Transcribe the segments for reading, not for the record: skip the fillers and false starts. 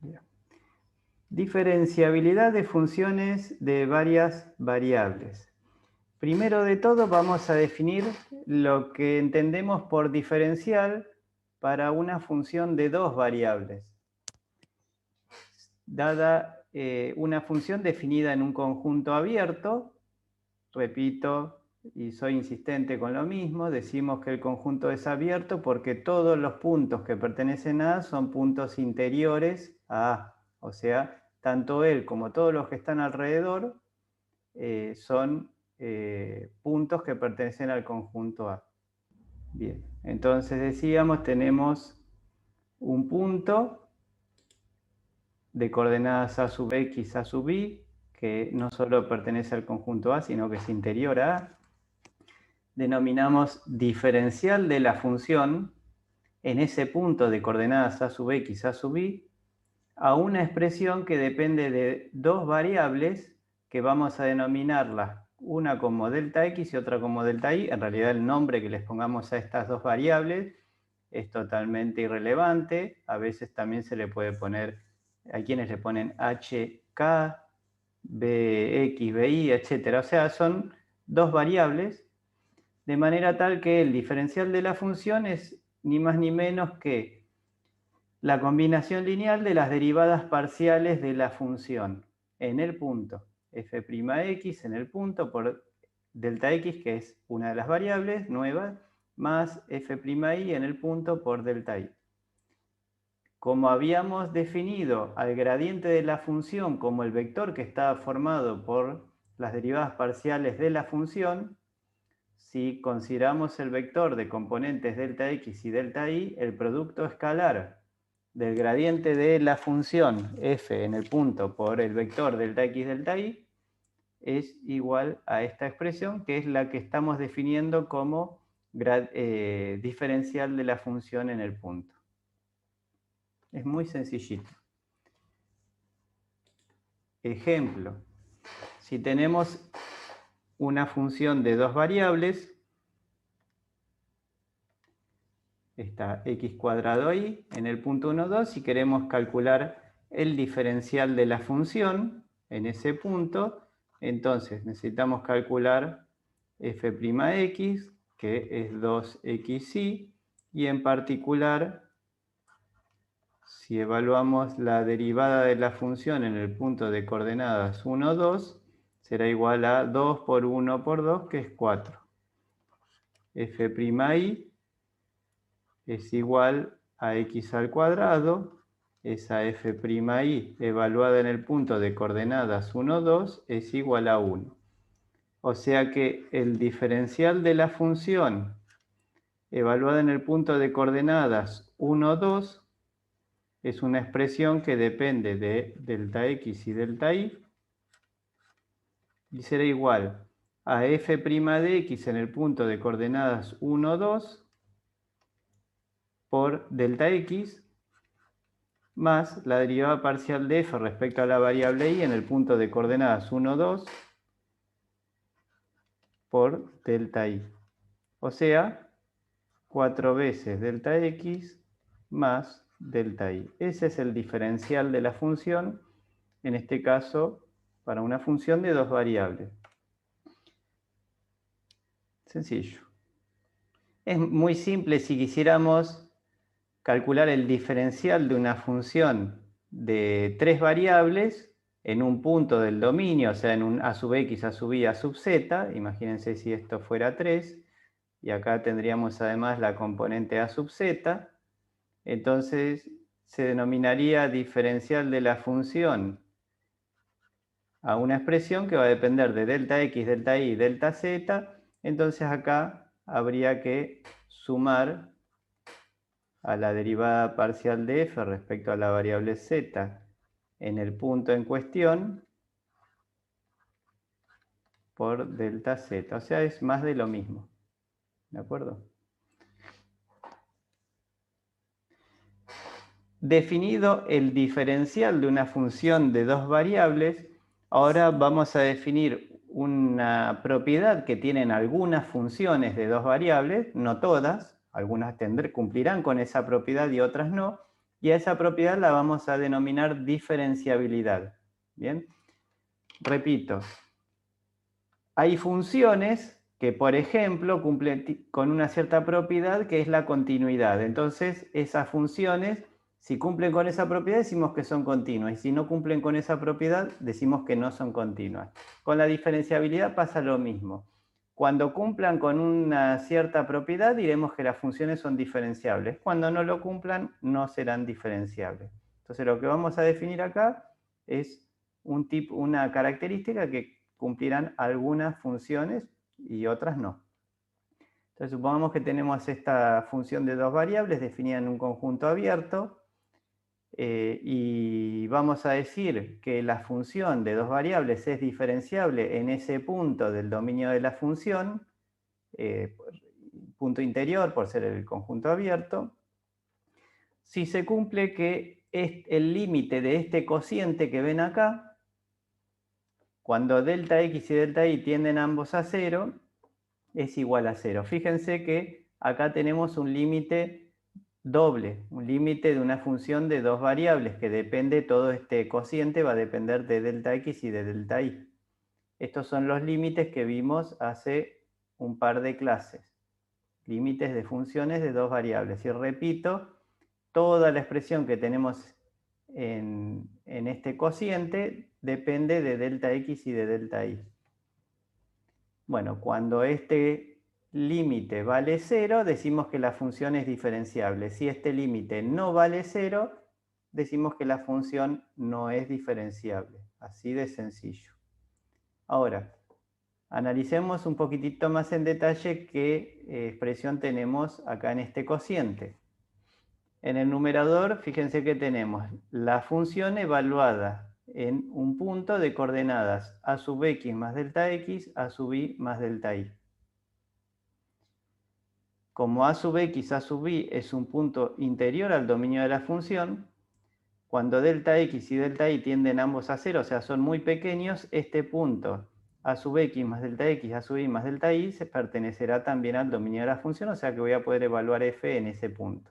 Bien. Diferenciabilidad de funciones de varias variables. Primero de todo vamos a definir lo que entendemos por diferencial para una función de dos variables. Dada una función definida en un conjunto abierto, repito y soy insistente con lo mismo, decimos que el conjunto es abierto porque todos los puntos que pertenecen a A son puntos interiores a A. O sea, tanto él como todos los que están alrededor son puntos que pertenecen al conjunto A. Bien, entonces decíamos, tenemos un punto de coordenadas A sub X, A sub Y, que no solo pertenece al conjunto A, sino que es interior a A. Denominamos diferencial de la función en ese punto de coordenadas A sub X, A sub Y, a una expresión que depende de dos variables que vamos a denominarlas, una como delta X y otra como delta Y. En realidad el nombre que les pongamos a estas dos variables es totalmente irrelevante. A veces también se le puede poner, hay quienes le ponen HK, BX, BY, etc. O sea, son dos variables, de manera tal que el diferencial de la función es ni más ni menos que la combinación lineal de las derivadas parciales de la función en el punto f'x en el punto por delta x, que es una de las variables nuevas, más f'y en el punto por delta y. Como habíamos definido al gradiente de la función como el vector que está formado por las derivadas parciales de la función, si consideramos el vector de componentes delta x y delta y, el producto escalar del gradiente de la función f en el punto por el vector delta x delta y es igual a esta expresión, que es la que estamos definiendo como diferencial de la función en el punto. Es muy sencillito. Ejemplo, si tenemos una función de dos variables, está x cuadrado y en el punto 1, 2, si queremos calcular el diferencial de la función en ese punto, entonces necesitamos calcular f'x, que es 2xy, y en particular, si evaluamos la derivada de la función en el punto de coordenadas 1, 2, será igual a 2 por 1 por 2, que es 4. F'y es igual a x al cuadrado, esa f'y evaluada en el punto de coordenadas 1, 2 es igual a 1. O sea que el diferencial de la función evaluada en el punto de coordenadas 1, 2 es una expresión que depende de delta x y delta y será igual a f' de x en el punto de coordenadas 1, 2 por delta x más la derivada parcial de f respecto a la variable y en el punto de coordenadas 1, 2 por delta y. O sea, 4 veces delta x más delta y. Ese es el diferencial de la función, en este caso, para una función de dos variables. Sencillo. Es muy simple si quisiéramos calcular el diferencial de una función de tres variables en un punto del dominio, o sea, en un a sub x, a sub y, a sub z. Imagínense si esto fuera 3, y acá tendríamos además la componente a sub z. Entonces se denominaría diferencial de la función a una expresión que va a depender de delta x, delta y, delta z. Entonces acá habría que sumar a la derivada parcial de f respecto a la variable z en el punto en cuestión por delta z. O sea, es más de lo mismo. ¿De acuerdo? Definido el diferencial de una función de dos variables, ahora vamos a definir una propiedad que tienen algunas funciones de dos variables, no todas, algunas cumplirán con esa propiedad y otras no, Y a esa propiedad la vamos a denominar diferenciabilidad. ¿Bien? Repito, hay funciones que, por ejemplo, cumplen con una cierta propiedad que es la continuidad. Entonces, esas funciones, si cumplen con esa propiedad, decimos que son continuas. Y si no cumplen con esa propiedad, decimos que no son continuas. Con la diferenciabilidad pasa lo mismo. Cuando cumplan con una cierta propiedad, diremos que las funciones son diferenciables. Cuando no lo cumplan, no serán diferenciables. Entonces, lo que vamos a definir acá es una característica que cumplirán algunas funciones y otras no. Entonces supongamos que tenemos esta función de dos variables definida en un conjunto abierto y vamos a decir que la función de dos variables es diferenciable en ese punto del dominio de la función, punto interior por ser el conjunto abierto, si se cumple que el límite de este cociente que ven acá, cuando delta x y delta y tienden ambos a 0, es igual a 0. Fíjense que acá tenemos un límite doble, un límite de una función de dos variables, que depende, todo este cociente va a depender de delta x y de delta y. Estos son los límites que vimos hace un par de clases. Límites de funciones de dos variables. Y repito, toda la expresión que tenemos en este cociente depende de delta x y de delta y. Bueno, cuando este límite vale 0, decimos que la función es diferenciable. Si este límite no vale 0, decimos que la función no es diferenciable. Así de sencillo. Ahora, analicemos un poquitito más en detalle qué expresión tenemos acá en este cociente. En el numerador, fíjense que tenemos la función evaluada en un punto de coordenadas a sub x más delta x, a sub y más delta y. Como a sub x, a sub y es un punto interior al dominio de la función, cuando delta x y delta y tienden ambos a 0, o sea, son muy pequeños, este punto a sub x más delta x, a sub y más delta y se pertenecerá también al dominio de la función, o sea que voy a poder evaluar f en ese punto.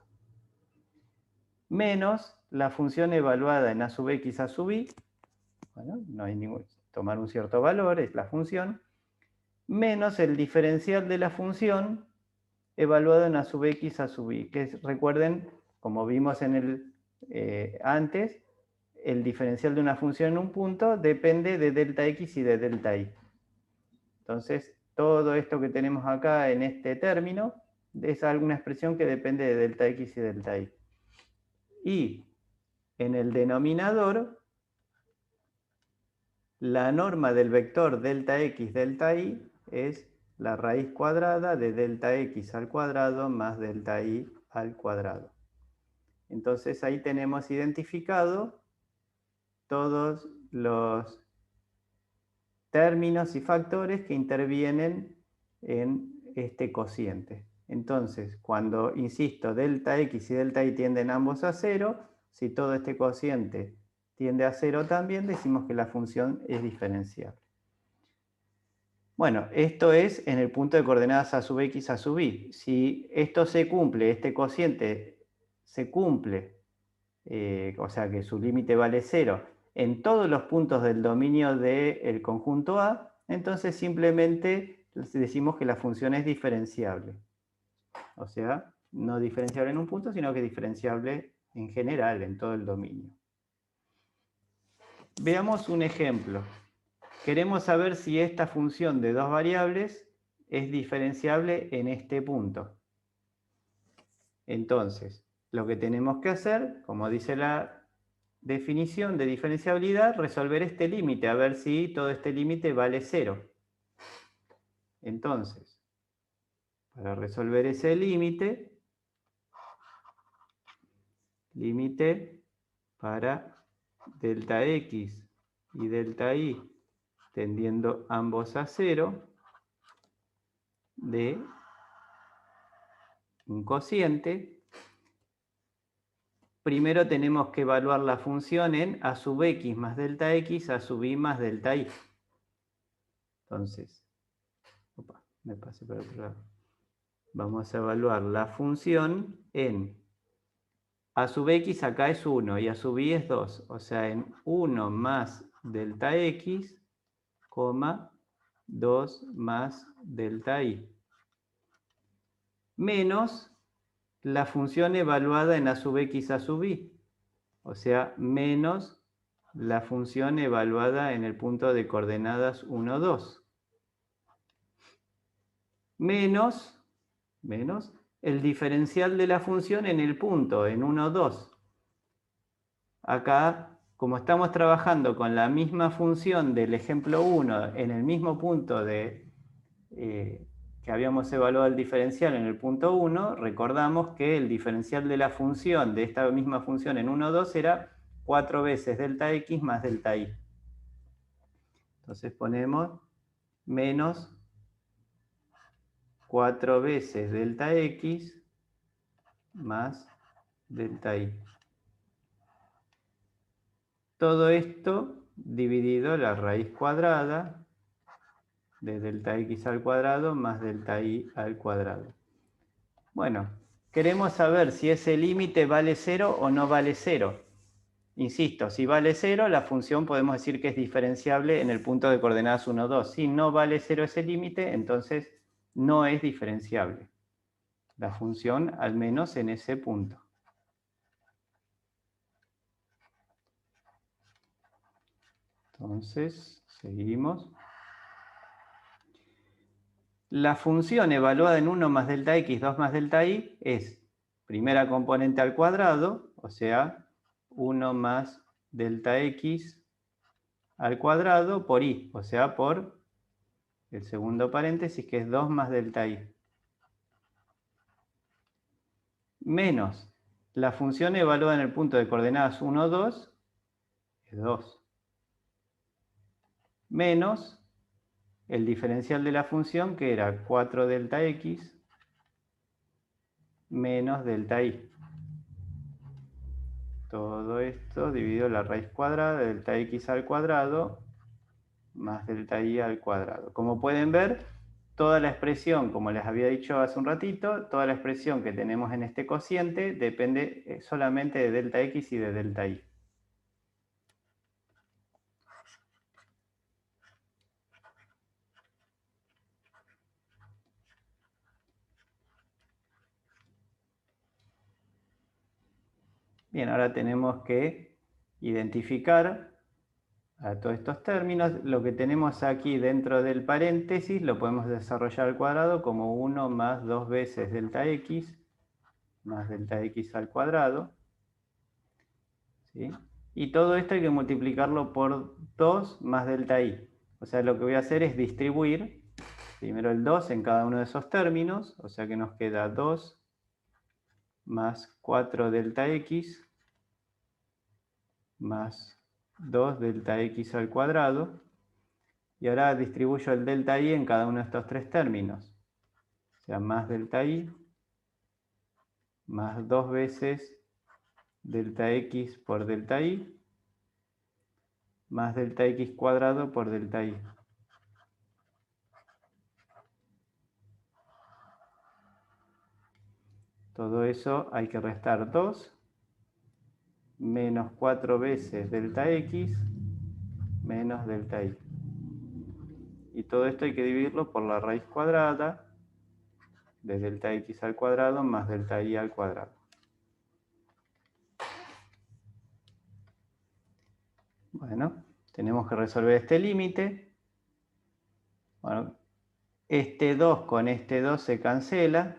Menos la función evaluada en a sub x, a sub y, bueno, no hay ningún, tomar un cierto valor, es la función, menos el diferencial de la función evaluado en a sub x, a sub y, que recuerden, como vimos en el antes, el diferencial de una función en un punto depende de delta x y de delta y. Entonces, todo esto que tenemos acá en este término es alguna expresión que depende de delta x y delta y. Y en el denominador, la norma del vector delta x, delta y es la raíz cuadrada de delta x al cuadrado más delta y al cuadrado. Entonces ahí tenemos identificado todos los términos y factores que intervienen en este cociente. Entonces, cuando, insisto, delta x y delta y tienden ambos a 0, si todo este cociente tiende a 0 también, decimos que la función es diferenciable. Bueno, esto es en el punto de coordenadas a sub x, a sub y. Si esto se cumple, este cociente se cumple, o sea que su límite vale 0, en todos los puntos del dominio del conjunto A, entonces simplemente decimos que la función es diferenciable. O sea, no diferenciable en un punto, sino que diferenciable en general, en todo el dominio. Veamos un ejemplo. Queremos saber si esta función de dos variables es diferenciable en este punto. Entonces, lo que tenemos que hacer, como dice la definición de diferenciabilidad, resolver este límite, a ver si todo este límite vale 0. Entonces, para resolver ese límite para delta x y delta y tendiendo ambos a 0 de un cociente, primero tenemos que evaluar la función en a sub x más delta x, a sub y más delta y. Entonces, me pasé por otro lado. Vamos a evaluar la función en a sub x acá es 1 y a sub y es 2. O sea, en 1 más delta x, 2 más delta y. Menos la función evaluada en a sub x a sub y. O sea, menos la función evaluada en el punto de coordenadas 1, 2. Menos el diferencial de la función en el punto, en 1, 2. Acá, como estamos trabajando con la misma función del ejemplo 1 en el mismo punto que habíamos evaluado el diferencial en el punto 1, recordamos que el diferencial de la función de esta misma función en 1, 2 era 4 veces delta x más delta y. Entonces ponemos menos 4 veces delta x más delta y. Todo esto dividido la raíz cuadrada de delta x al cuadrado más delta y al cuadrado. Bueno, queremos saber si ese límite vale 0 o no vale 0. Insisto, si vale 0, la función podemos decir que es diferenciable en el punto de coordenadas 1, 2. Si no vale 0 ese límite, entonces no es diferenciable la función, al menos en ese punto. Entonces, seguimos. La función evaluada en 1 más delta x, 2 más delta y, es primera componente al cuadrado, o sea, 1 más delta x al cuadrado por y, o sea, por el segundo paréntesis, que es 2 más delta y. Menos la función evaluada en el punto de coordenadas 1, 2, es 2. Menos el diferencial de la función, que era 4 delta x menos delta y. Todo esto dividido la raíz cuadrada de delta x al cuadrado más delta y al cuadrado. Como pueden ver, toda la expresión, como les había dicho hace un ratito, toda la expresión que tenemos en este cociente depende solamente de delta x y de delta y. Bien, ahora tenemos que identificar a todos estos términos. Lo que tenemos aquí dentro del paréntesis lo podemos desarrollar al cuadrado como 1 más 2 veces delta x más delta x al cuadrado. ¿Sí? Y todo esto hay que multiplicarlo por 2 más delta y. O sea, lo que voy a hacer es distribuir primero el 2 en cada uno de esos términos. O sea que nos queda 2 más 4 delta x más 2 delta x al cuadrado. Y ahora distribuyo el delta y en cada uno de estos tres términos. O sea, más delta y más 2 veces delta x por delta y más delta x cuadrado por delta y. Todo eso hay que restar 2 menos 4 veces delta x menos delta y. Y todo esto hay que dividirlo por la raíz cuadrada de delta x al cuadrado más delta y al cuadrado. Bueno, tenemos que resolver este límite. Bueno, este 2 con este 2 se cancela.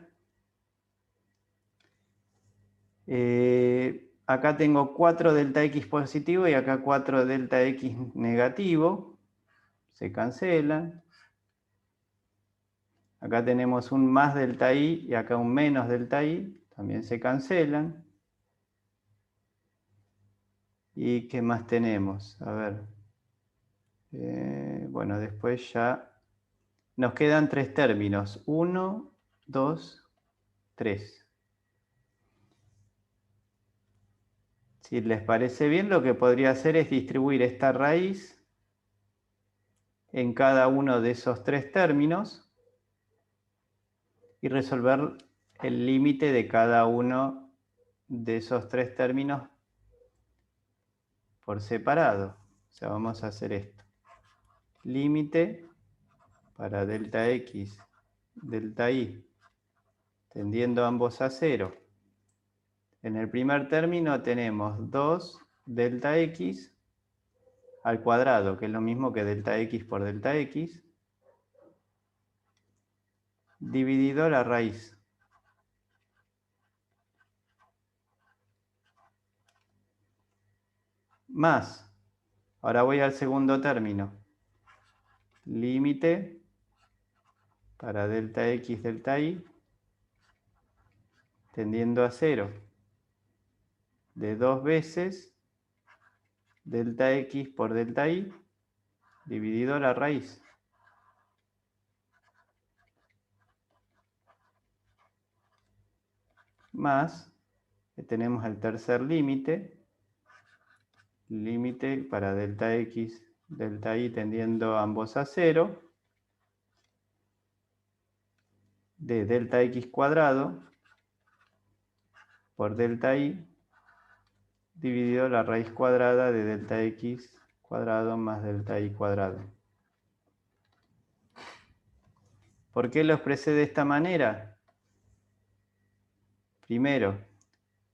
Acá tengo 4 delta x positivo y acá 4 delta x negativo. Se cancelan. Acá tenemos un más delta y acá un menos delta y. También se cancelan. ¿Y qué más tenemos? A ver. Bueno, después ya nos quedan tres términos. 1, 2, 3. Si les parece bien, lo que podría hacer es distribuir esta raíz en cada uno de esos tres términos y resolver el límite de cada uno de esos tres términos por separado. O sea, vamos a hacer esto. Límite para delta x, delta y, tendiendo ambos a 0. En el primer término tenemos 2 delta x al cuadrado, que es lo mismo que delta x por delta x, dividido la raíz. Más, ahora voy al segundo término. Límite para delta x, delta y, tendiendo a 0, de 2 veces delta x por delta y, dividido la raíz. Más, tenemos el tercer límite, límite para delta x, delta y tendiendo ambos a 0, de delta x cuadrado por delta y, dividido la raíz cuadrada de delta x cuadrado más delta y cuadrado. ¿Por qué lo expresé de esta manera? Primero,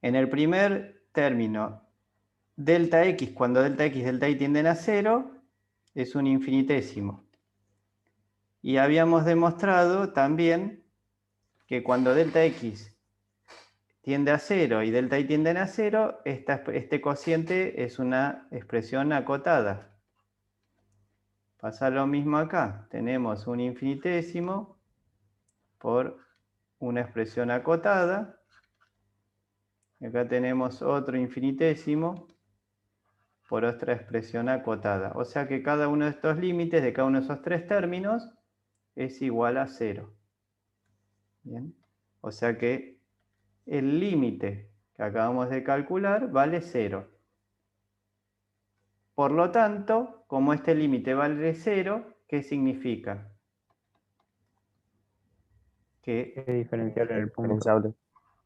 en el primer término, delta x, cuando delta x y delta y tienden a 0, es un infinitésimo. Y habíamos demostrado también que cuando delta x tiende a 0 y delta y tienden a 0, este cociente es una expresión acotada. Pasa lo mismo acá. Tenemos un infinitésimo por una expresión acotada. Acá tenemos otro infinitésimo por otra expresión acotada. O sea que cada uno de estos límites de cada uno de esos tres términos es igual a 0. ¿Bien? O sea que el límite que acabamos de calcular vale 0. Por lo tanto, como este límite vale 0, ¿qué significa? Que Es diferenciable en el punto.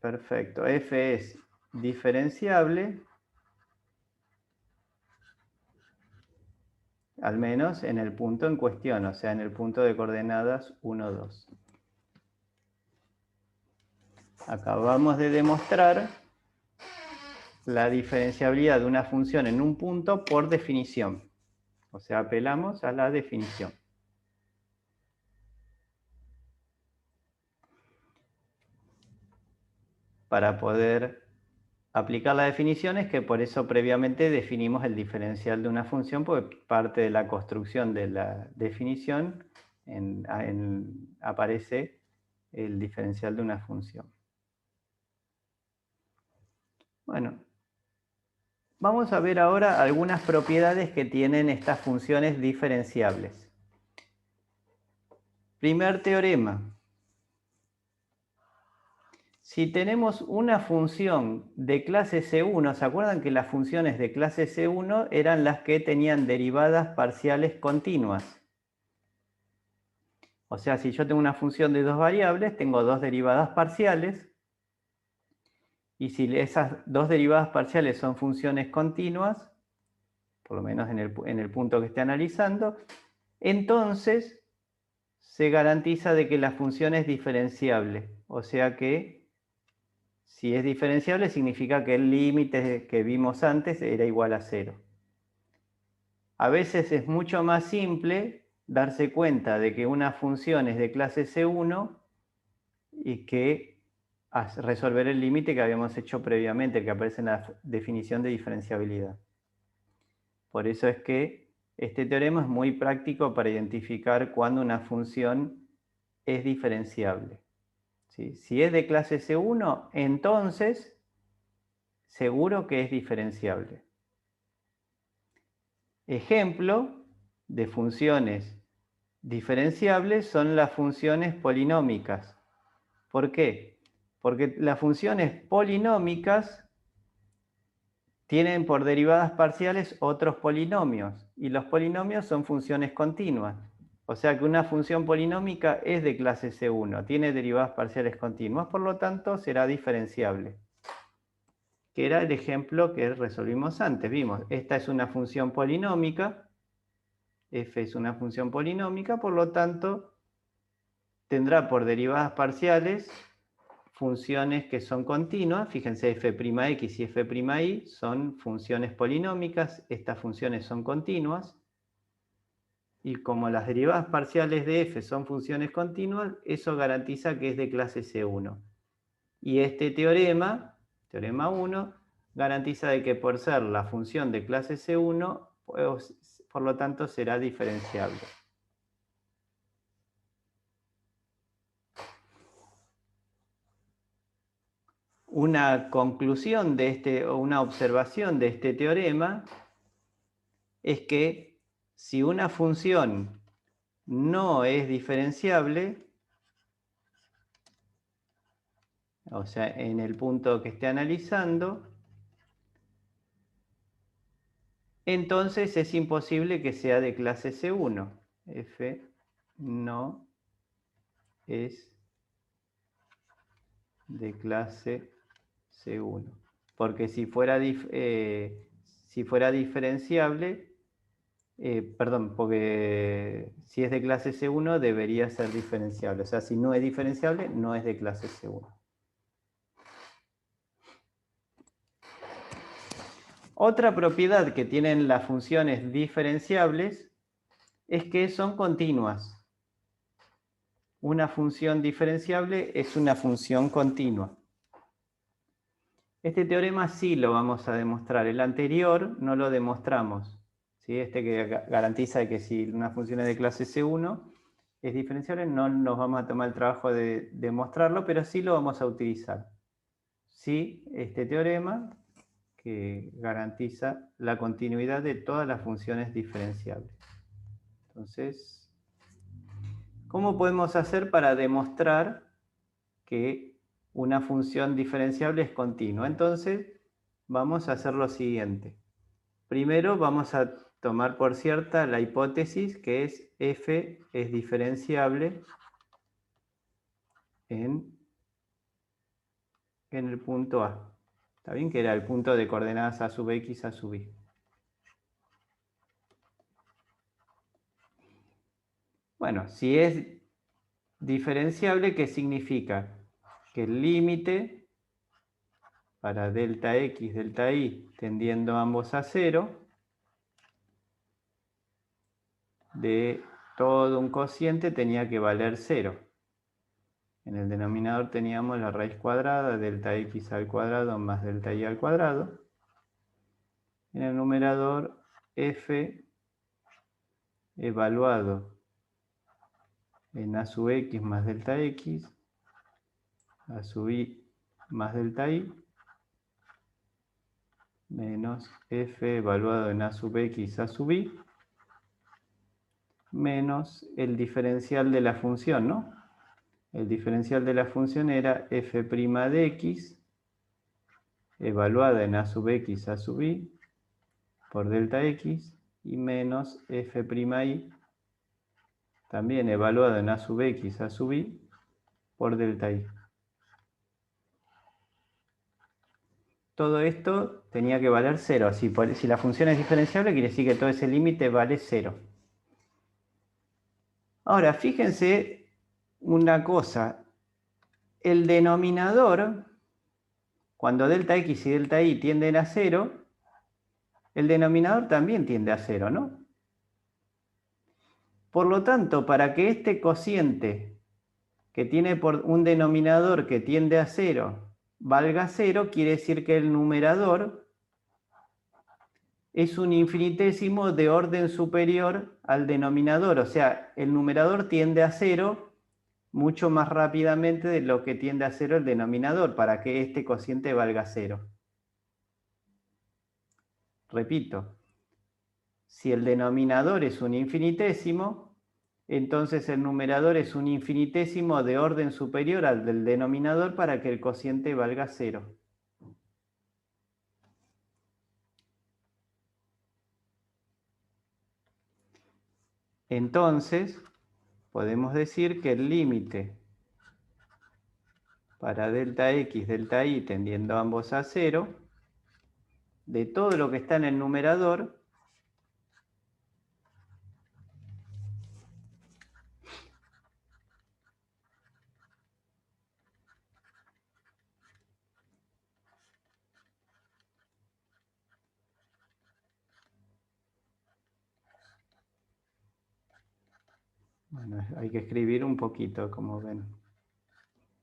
Perfecto. F es diferenciable, al menos en el punto en cuestión, o sea, en el punto de coordenadas 1, 2. Acabamos de demostrar la diferenciabilidad de una función en un punto por definición. O sea, apelamos a la definición. Para poder aplicar la definición es que por eso previamente definimos el diferencial de una función, porque parte de la construcción de la definición aparece el diferencial de una función. Bueno, vamos a ver ahora algunas propiedades que tienen estas funciones diferenciables. Primer teorema. Si tenemos una función de clase C1, ¿se acuerdan que las funciones de clase C1 eran las que tenían derivadas parciales continuas? O sea, si yo tengo una función de dos variables, tengo dos derivadas parciales, y si esas dos derivadas parciales son funciones continuas, por lo menos en el punto que esté analizando, entonces se garantiza de que la función es diferenciable. O sea que si es diferenciable significa que el límite que vimos antes era igual a 0. A veces es mucho más simple darse cuenta de que una función es de clase C1 y que resolver el límite que habíamos hecho previamente, que aparece en la definición de diferenciabilidad. Por eso es que este teorema es muy práctico para identificar cuándo una función es diferenciable. ¿Sí? Si es de clase C1, entonces seguro que es diferenciable. Ejemplo de funciones diferenciables son las funciones polinómicas. ¿Por qué? Porque las funciones polinómicas tienen por derivadas parciales otros polinomios, y los polinomios son funciones continuas. O sea que una función polinómica es de clase C1, tiene derivadas parciales continuas, por lo tanto será diferenciable. que era el ejemplo que resolvimos antes. Vimos, esta es una función polinómica, f es una función polinómica, por lo tanto, tendrá por derivadas parciales funciones que son continuas. Fíjense, f'x y f'y son funciones polinómicas, estas funciones son continuas. Y como las derivadas parciales de f son funciones continuas, eso garantiza que es de clase C1. Y este teorema, teorema 1, garantiza de que por ser la función de clase C1, pues, por lo tanto será diferenciable. Una conclusión de este, o una observación de este teorema es que si una función no es diferenciable, o sea, en el punto que esté analizando, entonces es imposible que sea de clase C1. F no es de clase C1. Porque si fuera diferenciable, perdón, porque si es de clase C1 debería ser diferenciable. O sea, si no es diferenciable, no es de clase C1. Otra propiedad que tienen las funciones diferenciables es que son continuas. Una función diferenciable es una función continua. Este teorema sí lo vamos a demostrar. El anterior no lo demostramos. ¿Sí? Este que garantiza que si una función es de clase C1 es diferenciable, no nos vamos a tomar el trabajo de demostrarlo, pero sí lo vamos a utilizar. Sí, este teorema que garantiza la continuidad de todas las funciones diferenciables. Entonces, ¿cómo podemos hacer para demostrar que una función diferenciable es continua? Entonces, vamos a hacer lo siguiente. Primero vamos a tomar por cierta la hipótesis que es f es diferenciable en el punto A. ¿Está bien? Que era el punto de coordenadas a sub x a sub y. Bueno, si es diferenciable, ¿qué significa? Que el límite para delta x, delta y, tendiendo ambos a 0, de todo un cociente tenía que valer 0. En el denominador teníamos la raíz cuadrada, delta x al cuadrado más delta y al cuadrado. En el numerador, f evaluado en a sub x más delta x, a sub y más delta y, menos f evaluado en a sub x a sub y, menos el diferencial de la función, ¿no? El diferencial de la función era f' de x evaluada en a sub x a sub y por delta x y menos f'y también evaluado en a sub x a sub y por delta y. Todo esto tenía que valer 0. Si la función es diferenciable, quiere decir que todo ese límite vale 0. Ahora, fíjense una cosa. El denominador, cuando delta x y delta y tienden a 0, el denominador también tiende a 0, ¿no? Por lo tanto, para que este cociente, que tiene por un denominador que tiende a 0, valga 0, quiere decir que el numerador es un infinitésimo de orden superior al denominador. O sea, el numerador tiende a 0 mucho más rápidamente de lo que tiende a 0 el denominador, para que este cociente valga 0. Repito, si el denominador es un infinitésimo, entonces el numerador es un infinitésimo de orden superior al del denominador para que el cociente valga 0. Entonces, podemos decir que el límite para delta x, delta y tendiendo ambos a 0, de todo lo que está en el numerador bueno, hay que escribir un poquito, como ven.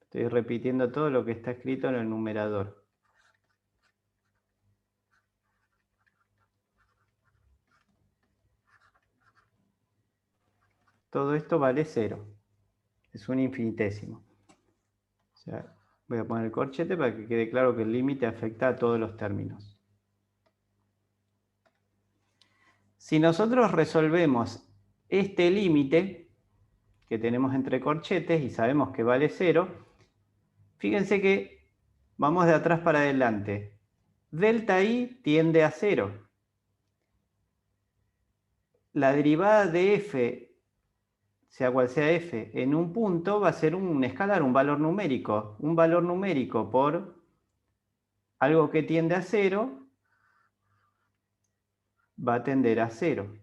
Estoy repitiendo todo lo que está escrito en el numerador. Todo esto vale 0. Es un infinitésimo. O sea, voy a poner el corchete para que quede claro que el límite afecta a todos los términos. Si nosotros resolvemos este límite que tenemos entre corchetes y sabemos que vale 0, fíjense que vamos de atrás para adelante. Delta i tiende a 0. La derivada de f, sea cual sea f, en un punto va a ser un escalar, un valor numérico. Un valor numérico por algo que tiende a 0 va a tender a 0.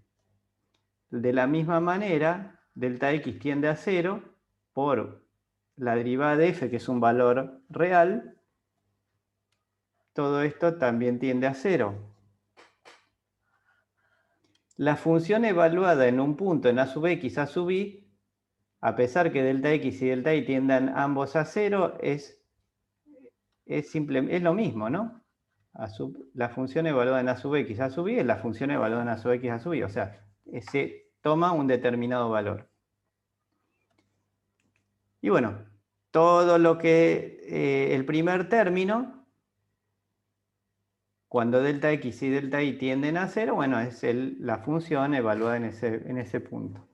De la misma manera, delta x tiende a 0 por la derivada de f, que es un valor real. Todo esto también tiende a 0. La función evaluada en un punto en a sub x, a sub y, a pesar que delta x y delta y tiendan ambos a 0, es lo mismo, ¿no? La función evaluada en a sub x, a sub y es la función evaluada en a sub x, a sub y. O sea, se toma un determinado valor. Y bueno, todo lo que el primer término, cuando delta x y delta y tienden a 0, bueno, es la función evaluada en ese punto.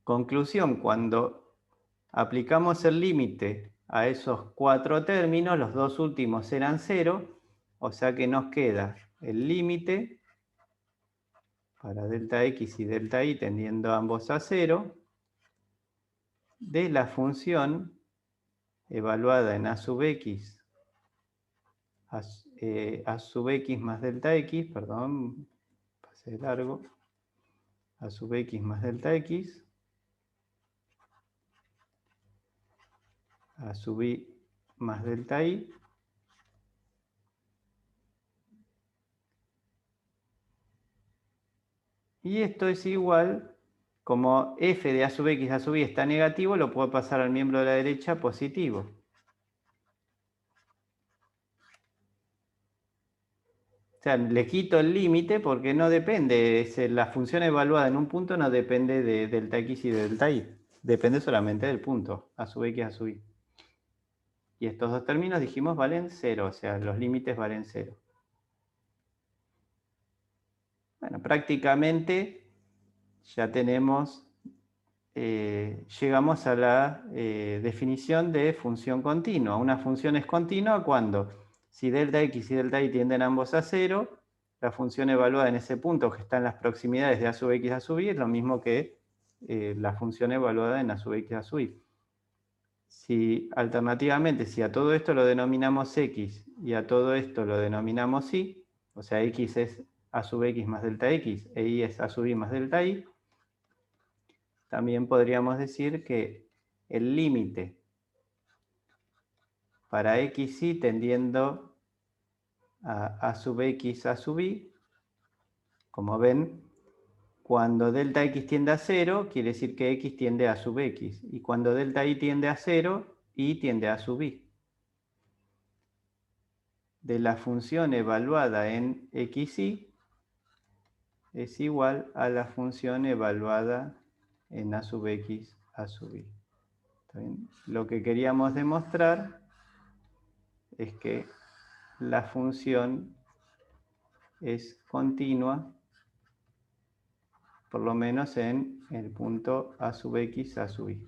Conclusión, cuando aplicamos el límite a esos 4 términos, los dos últimos eran 0, o sea que nos queda el límite para delta x y delta y tendiendo ambos a 0, de la función evaluada en a sub x, a sub x más delta x, perdón, pasé largo, a sub x más delta x, a sub y más delta y, y esto es igual, como f de a sub x a sub y está negativo, lo puedo pasar al miembro de la derecha positivo. O sea, le quito el límite porque no depende, la función evaluada en un punto no depende de delta x y de delta y, depende solamente del punto, a sub x a sub y. Y estos dos términos dijimos valen 0, o sea, los límites valen 0. Bueno, prácticamente ya tenemos, llegamos a la definición de función continua. Una función es continua cuando, si delta x y delta y tienden ambos a 0, la función evaluada en ese punto que está en las proximidades de a sub x a sub y es lo mismo que la función evaluada en a sub x a sub y. Si alternativamente, si a todo esto lo denominamos x y a todo esto lo denominamos y, o sea, x es a sub x más delta x e y es a sub y más delta y, también podríamos decir que el límite para x y tendiendo a sub x a sub y, como ven, cuando delta x tiende a 0, quiere decir que x tiende a sub x. Y cuando delta y tiende a 0, y tiende a sub y. De la función evaluada en xy es igual a la función evaluada en a sub x a sub y. Lo que queríamos demostrar es que la función es continua, por lo menos en el punto a sub x a sub y.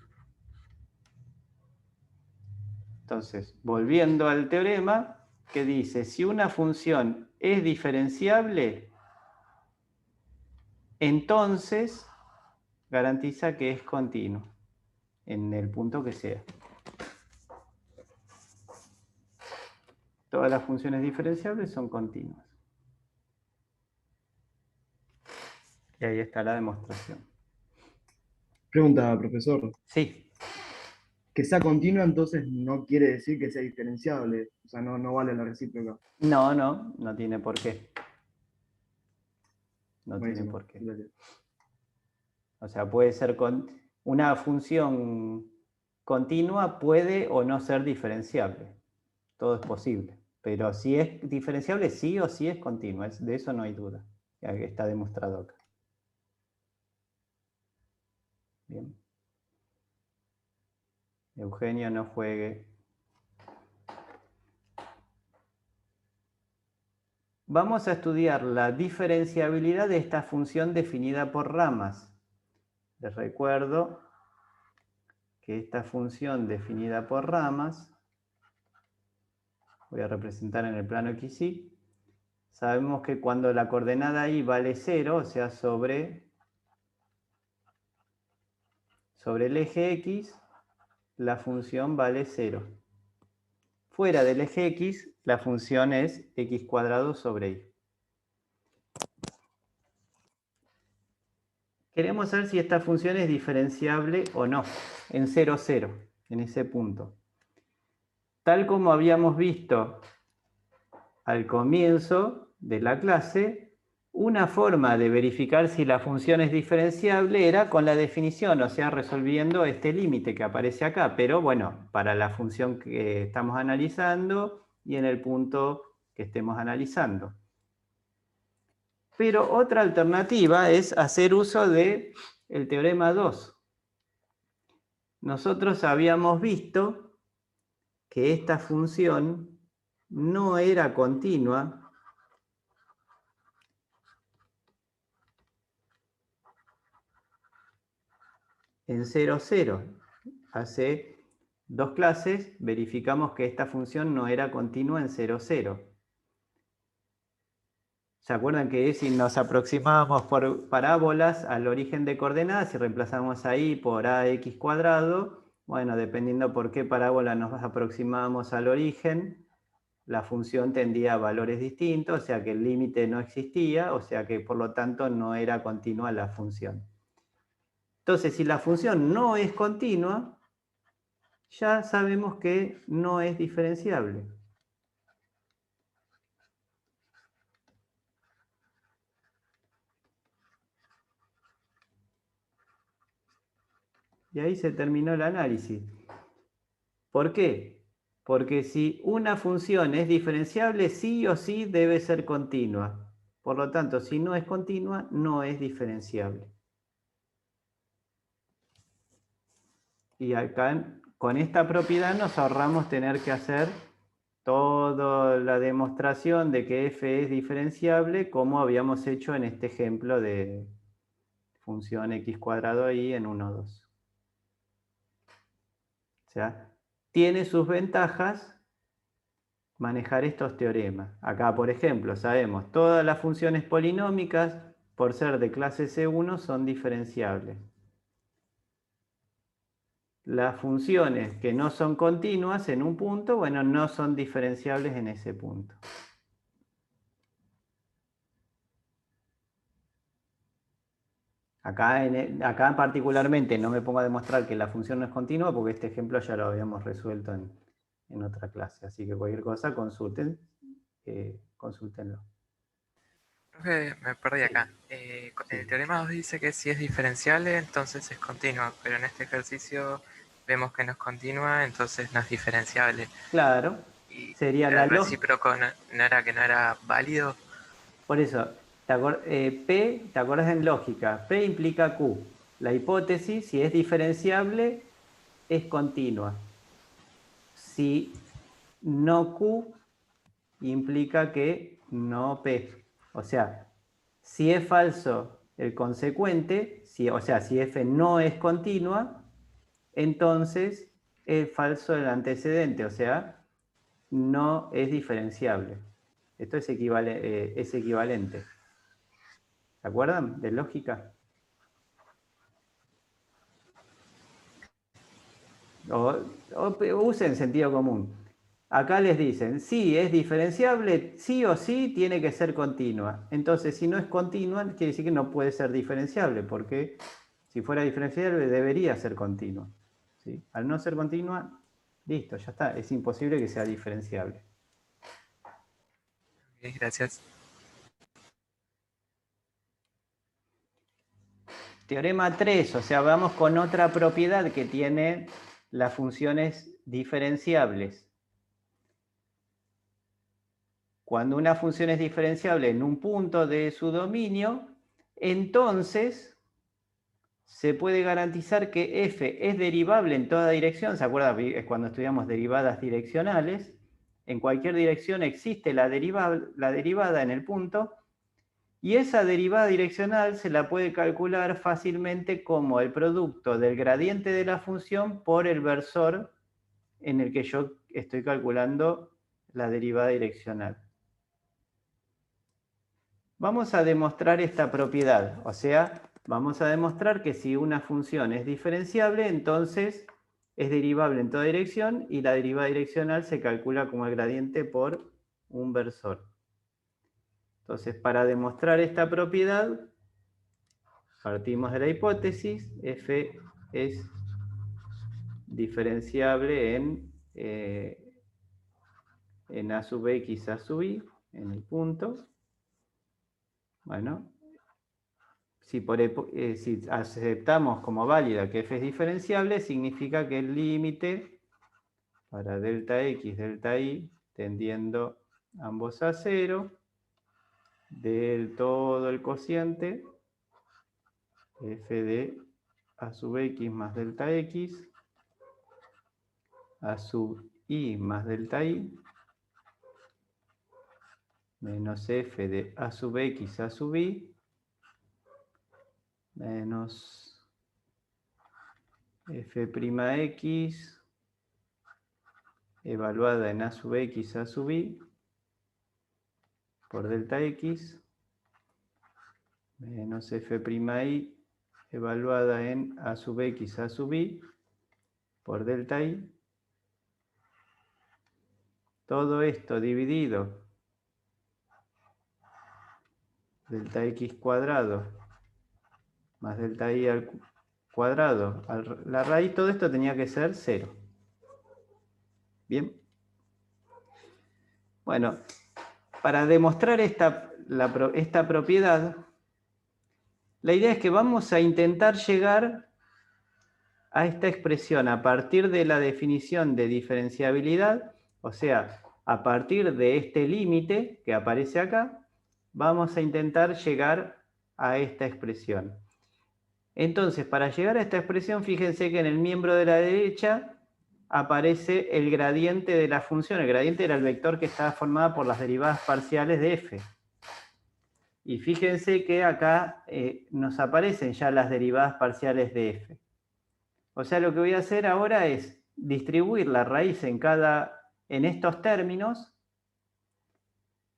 Entonces, volviendo al teorema, que dice, si una función es diferenciable, entonces garantiza que es continuo en el punto que sea. Todas las funciones diferenciables son continuas. Y ahí está la demostración. Pregunta, profesor. Sí. Que sea continua entonces no quiere decir que sea diferenciable. O sea, no vale la recíproca. No tiene por qué. No tiene Buenísimo. por qué. Gracias. O sea, puede ser una función continua puede o no ser diferenciable. Todo es posible. Pero si es diferenciable, sí o sí es continua. De eso no hay duda. Está demostrado acá. Bien. Eugenio, no juegue. Vamos a estudiar la diferenciabilidad de esta función definida por ramas. Les recuerdo que esta función definida por ramas, voy a representar en el plano XY, sabemos que cuando la coordenada y vale 0, o sea, sobre el eje X, la función vale 0. Fuera del eje X, la función es x cuadrado sobre y. Queremos saber si esta función es diferenciable o no, en 0, 0, en ese punto. Tal como habíamos visto al comienzo de la clase, una forma de verificar si la función es diferenciable era con la definición, o sea, resolviendo este límite que aparece acá, pero bueno, para la función que estamos analizando y en el punto que estemos analizando. Pero otra alternativa es hacer uso del teorema 2. Nosotros habíamos visto que esta función no era continua en 0, 0. Hace 2 clases verificamos que esta función no era continua en 0, 0. ¿Se acuerdan que si nos aproximábamos por parábolas al origen de coordenadas y reemplazamos ahí por ax cuadrado? Bueno, dependiendo por qué parábola nos aproximábamos al origen, la función tendría valores distintos, o sea que el límite no existía, o sea que por lo tanto no era continua la función. Entonces, si la función no es continua, ya sabemos que no es diferenciable. Y ahí se terminó el análisis. ¿Por qué? Porque si una función es diferenciable, sí o sí debe ser continua. Por lo tanto, si no es continua, no es diferenciable. Y acá, con esta propiedad, nos ahorramos tener que hacer toda la demostración de que f es diferenciable, como habíamos hecho en este ejemplo de función x cuadrado y en 1, 2. O sea, tiene sus ventajas manejar estos teoremas. Acá, por ejemplo, sabemos todas las funciones polinómicas, por ser de clase C1, son diferenciables. Las funciones que no son continuas en un punto, bueno, no son diferenciables en ese punto. Acá particularmente no me pongo a demostrar que la función no es continua porque este ejemplo ya lo habíamos resuelto en otra clase. Así que cualquier cosa consúltenlo. Profe, me perdí acá. El teorema 2 dice que si es diferenciable, entonces es continua, pero en este ejercicio vemos que no es continua, entonces no es diferenciable. Claro, Y sería el la lógica. recíproco no era que no era válido. Por eso, P, ¿te acuerdas en lógica? P implica Q. La hipótesis, si es diferenciable, es continua. Si no Q, implica que no P. O sea, si es falso el consecuente, o sea, si F no es continua, entonces es falso el antecedente, o sea, no es diferenciable. Esto es equivalente. ¿Se acuerdan de lógica? O usen sentido común. acá les dicen, si es diferenciable, sí o sí tiene que ser continua. Entonces, si no es continua, quiere decir que no puede ser diferenciable, porque si fuera diferenciable debería ser continua. ¿Sí? Al no ser continua, listo, ya está, es imposible que sea diferenciable. Ok, gracias. Teorema 3, o sea, vamos con otra propiedad que tiene las funciones diferenciables. Cuando una función es diferenciable en un punto de su dominio, entonces se puede garantizar que f es derivable en toda dirección. ¿Se acuerdan? Es cuando estudiamos derivadas direccionales. En cualquier dirección existe la derivada en el punto. Y esa derivada direccional se la puede calcular fácilmente como el producto del gradiente de la función por el versor en el que yo estoy calculando la derivada direccional. Vamos a demostrar esta propiedad, o sea, vamos a demostrar que si una función es diferenciable, entonces es derivable en toda dirección y la derivada direccional se calcula como el gradiente por un versor. Entonces, para demostrar esta propiedad, partimos de la hipótesis, f es diferenciable en a sub x, a sub y, en el punto. Bueno, si aceptamos como válida que f es diferenciable, significa que el límite para delta x, delta y, tendiendo ambos a 0, del todo el cociente, f de a sub x más delta x, a sub y más delta y, menos f de a sub x, a sub y, menos f'x evaluada en a sub x, a sub y, por delta x, menos f'y evaluada en a sub x, a sub y, por delta y. Todo esto dividido delta x cuadrado más delta y al cuadrado, la raíz, todo esto tenía que ser 0. Bien. Bueno, para demostrar esta propiedad, la idea es que vamos a intentar llegar a esta expresión a partir de la definición de diferenciabilidad, o sea, a partir de este límite que aparece acá, vamos a intentar llegar a esta expresión. Entonces, para llegar a esta expresión, fíjense que en el miembro de la derecha aparece el gradiente de la función. El gradiente era el vector que estaba formado por las derivadas parciales de f. Y fíjense que acá nos aparecen ya las derivadas parciales de f. O sea, lo que voy a hacer ahora es distribuir la raíz en estos términos,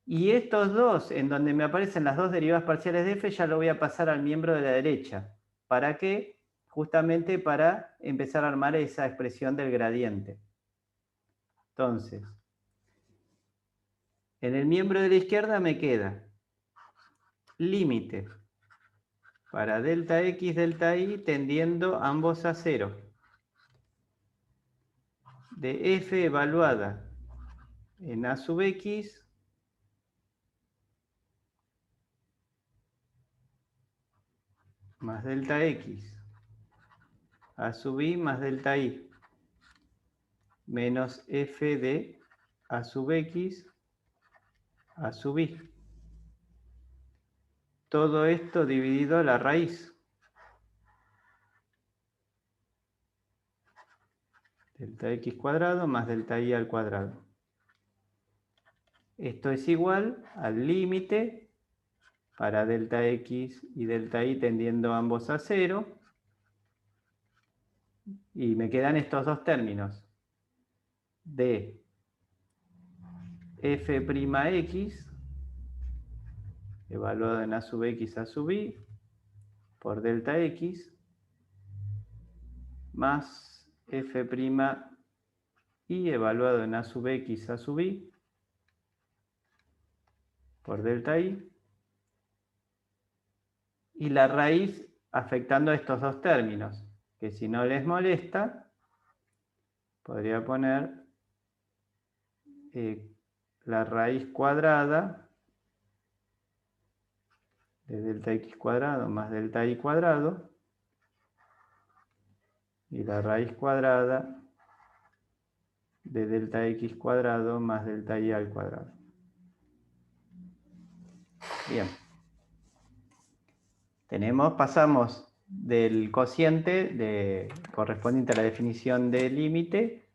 y estos dos, en donde me aparecen las dos derivadas parciales de f, ya lo voy a pasar al miembro de la derecha. ¿Para qué? Justamente para empezar a armar esa expresión del gradiente. Entonces, en el miembro de la izquierda me queda límite para delta x, delta y, tendiendo ambos a 0, de f evaluada en a sub x más delta x, a sub y más delta y, menos f de a sub x, a sub y. Todo esto dividido a la raíz. Delta x cuadrado más delta y al cuadrado. Esto es igual al límite para delta x y delta y tendiendo ambos a 0. Y me quedan estos dos términos de f'x evaluado en a sub x, a sub y, por delta x, más f' y evaluado en a sub x a sub y por delta i, y la raíz afectando a estos dos términos, que si no les molesta, podría poner la raíz cuadrada de delta x cuadrado más delta y cuadrado, y la raíz cuadrada de delta x cuadrado más delta y al cuadrado. Bien. Pasamos del cociente correspondiente a la definición de límite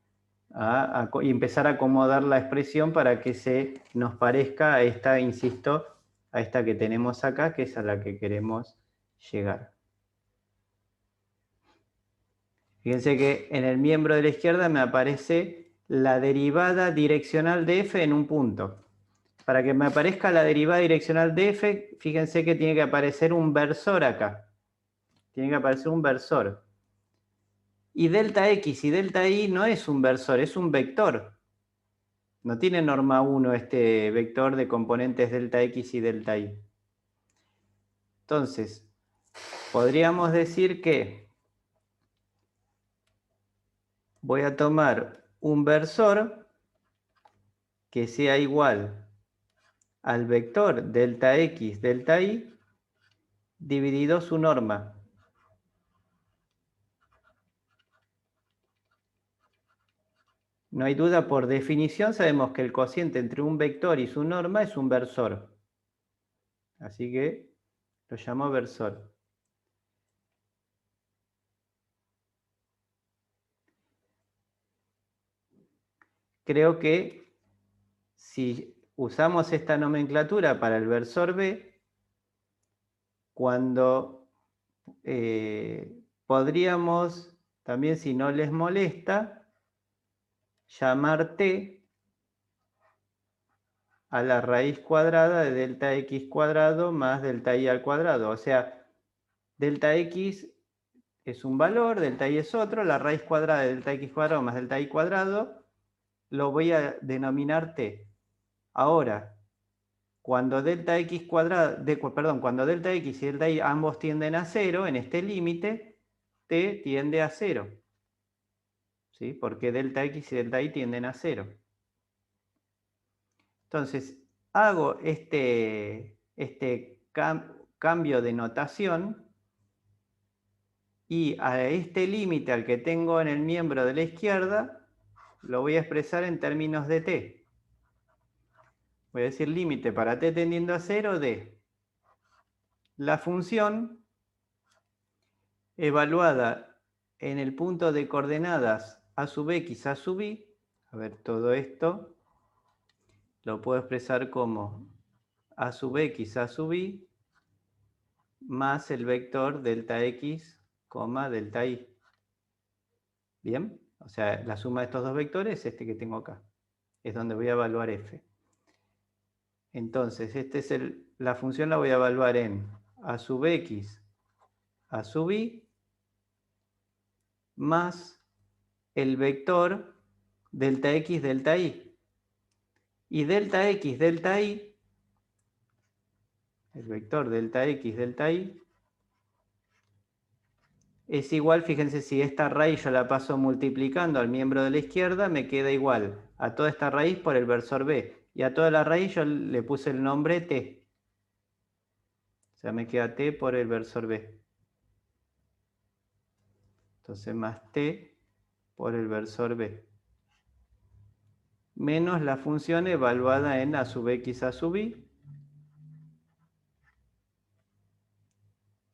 y empezar a acomodar la expresión para que se nos parezca a esta, insisto, a esta que tenemos acá, que es a la que queremos llegar. Fíjense que en el miembro de la izquierda me aparece la derivada direccional de f en un punto. Para que me aparezca la derivada direccional de f, fíjense que tiene que aparecer un versor acá. Tiene que aparecer un versor. Y delta x y delta y no es un versor, es un vector. No tiene norma 1 este vector de componentes delta x y delta y. Entonces, podríamos decir que voy a tomar un versor que sea igual al vector delta x, delta y, dividido su norma. No hay duda, por definición sabemos que el cociente entre un vector y su norma es un versor. Así que lo llamo versor. Creo que si usamos esta nomenclatura para el versor B, cuando podríamos, también si no les molesta, llamar t a la raíz cuadrada de delta x cuadrado más delta y al cuadrado. O sea, delta x es un valor, delta y es otro, la raíz cuadrada de delta x cuadrado más delta y cuadrado lo voy a denominar t. Ahora, cuando delta x cuadrado, cuando delta x y delta y ambos tienden a 0, en este límite, t tiende a 0. ¿Sí? Porque delta x y delta y tienden a 0. Entonces, hago este cambio de notación y a este límite al que tengo en el miembro de la izquierda, lo voy a expresar en términos de t. Voy a decir límite para t tendiendo a 0 de la función evaluada en el punto de coordenadas a sub x, a sub y. A ver, todo esto lo puedo expresar como a sub x, a sub y, más el vector delta x, delta y. ¿Bien? O sea, la suma de estos dos vectores es este que tengo acá. Es donde voy a evaluar f. Entonces, la función la voy a evaluar en a sub x, a sub y, más el vector delta x, delta y. Y delta x, delta y, el vector delta x, delta y, es igual, fíjense, si esta raíz yo la paso multiplicando al miembro de la izquierda, me queda igual a toda esta raíz por el versor b. Y a toda la raíz yo le puse el nombre t. O sea, me queda t por el versor b. Entonces, más t por el versor b. Menos la función evaluada en a sub x, a sub y.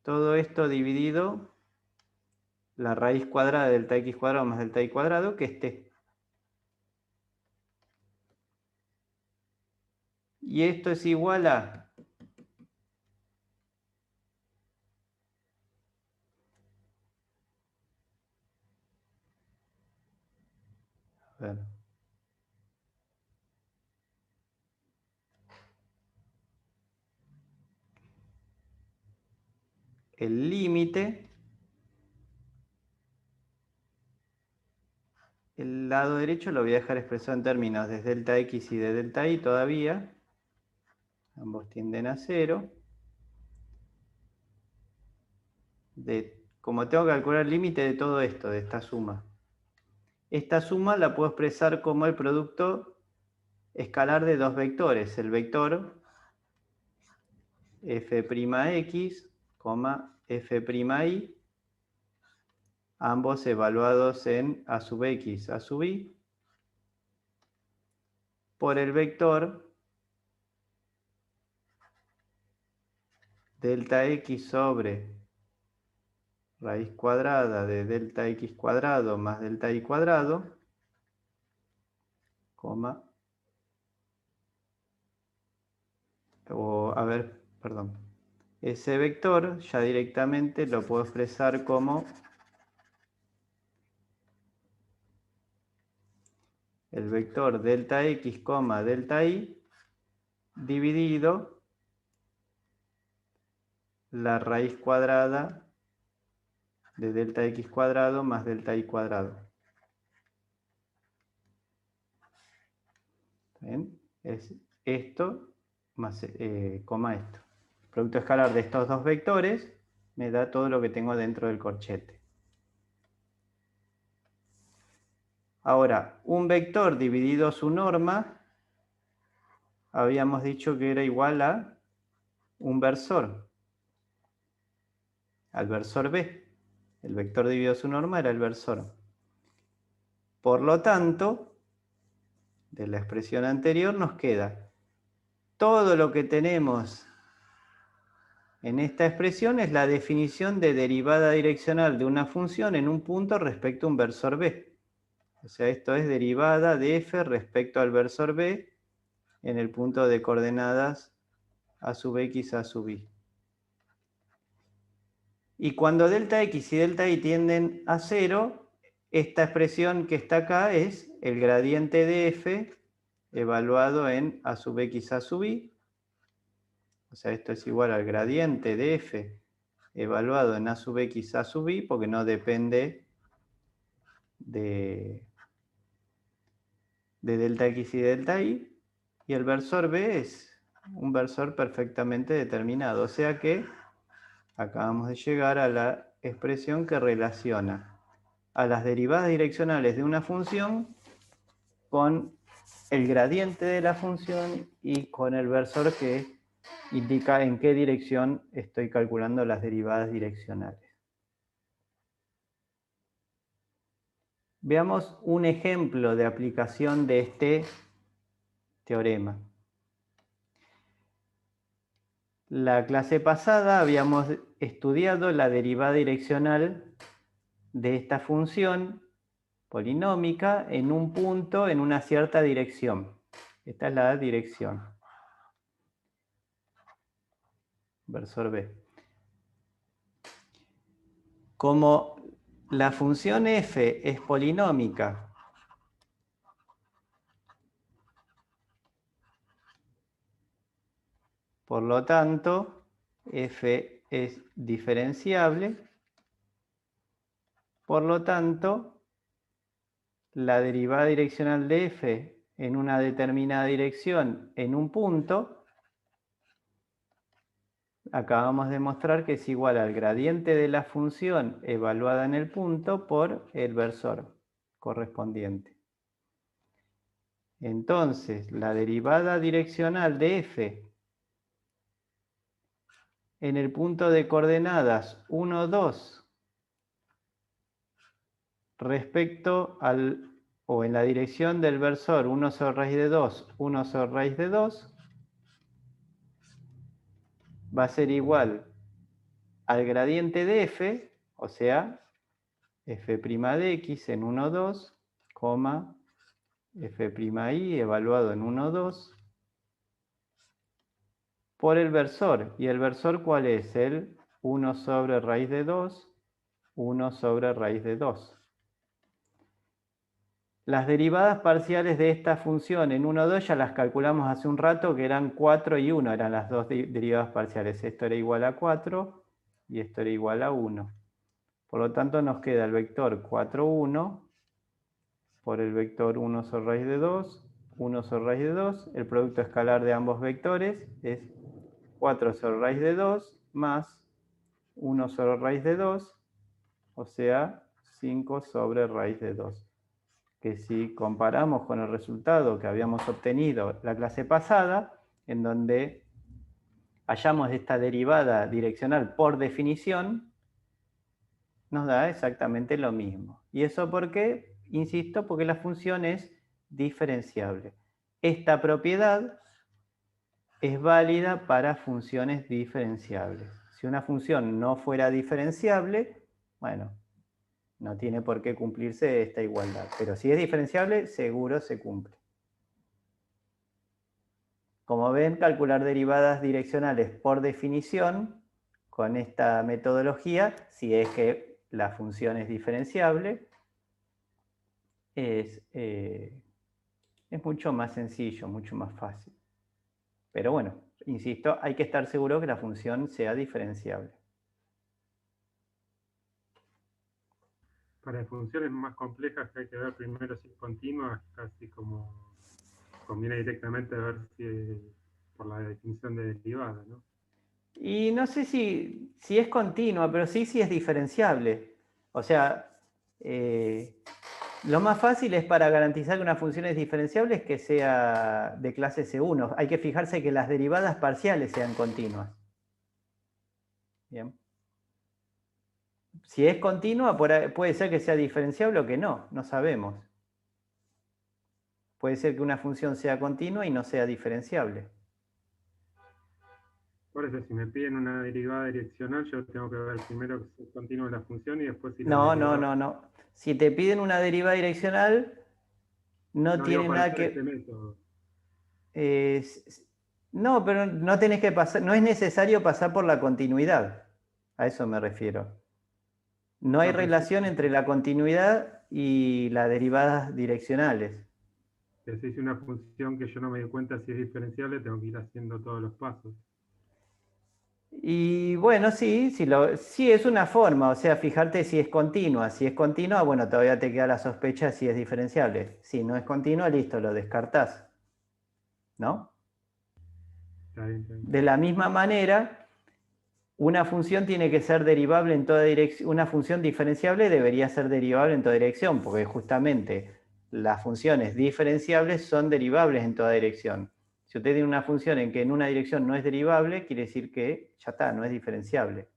Todo esto dividido la raíz cuadrada de delta x cuadrado más delta y cuadrado, que es t. Y esto es igual a... A ver. El límite... el lado derecho lo voy a dejar expresado en términos de delta x y de delta y todavía. Ambos tienden a 0. Como tengo que calcular el límite de todo esto, de esta suma. Esta suma la puedo expresar como el producto escalar de dos vectores. El vector f'x, f'y, ambos evaluados en a sub x, a sub y, por el vector delta x sobre raíz cuadrada de delta x cuadrado más delta y cuadrado, ese vector ya directamente lo puedo expresar como el vector delta x, delta y dividido la raíz cuadrada de delta x cuadrado más delta y cuadrado. ¿Bien? Es esto más coma esto. El producto escalar de estos dos vectores me da todo lo que tengo dentro del corchete. Ahora, un vector dividido su norma, habíamos dicho que era igual a un versor, al versor B. El vector dividido su norma era el versor. Por lo tanto, de la expresión anterior nos queda todo lo que tenemos en esta expresión es la definición de derivada direccional de una función en un punto respecto a un versor B. O sea, esto es derivada de f respecto al versor B en el punto de coordenadas a sub x, a sub y. Y cuando delta x y delta y tienden a 0, esta expresión que está acá es el gradiente de f evaluado en a sub x, a sub y. O sea, esto es igual al gradiente de f evaluado en a sub x, a sub y, porque no depende de delta x y delta y. Y el versor B es un versor perfectamente determinado. O sea que acabamos de llegar a la expresión que relaciona a las derivadas direccionales de una función con el gradiente de la función y con el versor que indica en qué dirección estoy calculando las derivadas direccionales. Veamos un ejemplo de aplicación de este teorema. La clase pasada habíamos estudiado la derivada direccional de esta función polinómica en un punto en una cierta dirección. Esta es la dirección. Versor B. Como la función f es polinómica por lo tanto, f es diferenciable. Por lo tanto, la derivada direccional de f en una determinada dirección en un punto, acabamos de mostrar que es igual al gradiente de la función evaluada en el punto por el versor correspondiente. Entonces, la derivada direccional de f en el punto de coordenadas 1, 2 respecto al, o en la dirección del versor 1 sobre raíz de 2, 1 sobre raíz de 2, va a ser igual al gradiente de f, o sea, f' de x en 1, 2, f'y evaluado en 1, 2, por el versor. ¿Y el versor cuál es? El 1 sobre raíz de 2, 1 sobre raíz de 2. Las derivadas parciales de esta función en 1, 2 ya las calculamos hace un rato, que eran 4 y 1, eran las dos derivadas parciales. Esto era igual a 4 y esto era igual a 1. Por lo tanto nos queda el vector 4, 1 por el vector 1 sobre raíz de 2, 1 sobre raíz de 2. El producto escalar de ambos vectores es 4 sobre raíz de 2 más 1 sobre raíz de 2, o sea, 5 sobre raíz de 2. Que si comparamos con el resultado que habíamos obtenido la clase pasada, en donde hallamos esta derivada direccional por definición, nos da exactamente lo mismo. ¿Y eso por qué? Insisto, porque la función es diferenciable. Esta propiedad es válida para funciones diferenciables. Si una función no fuera diferenciable, bueno, no tiene por qué cumplirse esta igualdad. Pero si es diferenciable, seguro se cumple. Como ven, calcular derivadas direccionales por definición, con esta metodología, si es que la función es diferenciable, es mucho más sencillo, mucho más fácil. Pero bueno, insisto, hay que estar seguro que la función sea diferenciable. Para funciones más complejas que hay que ver primero si es continua, casi como conviene directamente ver si por la definición de derivada, ¿no? Y no sé si es continua, pero sí si es diferenciable. O sea, lo más fácil es para garantizar que una función es diferenciable es que sea de clase C1. Hay que fijarse que las derivadas parciales sean continuas. Bien. Si es continua, puede ser que sea diferenciable o que no sabemos. Puede ser que una función sea continua y no sea diferenciable. Por eso, si me piden una derivada direccional, yo tengo que ver primero si es continua la función y después si la derivada... No. Si te piden una derivada direccional, no tiene nada que... Este método. No, pero no tenés que pasar, no es necesario pasar por la continuidad. A eso me refiero. No hay relación entre la continuidad y las derivadas direccionales. Si hice una función que yo no me doy cuenta si es diferenciable, tengo que ir haciendo todos los pasos. Y bueno, sí es una forma, o sea, fijarte si es continua. Si es continua, bueno, todavía te queda la sospecha si es diferenciable. Si no es continua, listo, lo descartás. ¿No? Está bien. De la misma manera, una función tiene que ser derivable en toda dirección. Una función diferenciable debería ser derivable en toda dirección, porque justamente las funciones diferenciables son derivables en toda dirección. Si usted tiene una función en que en una dirección no es derivable, quiere decir que ya está, no es diferenciable.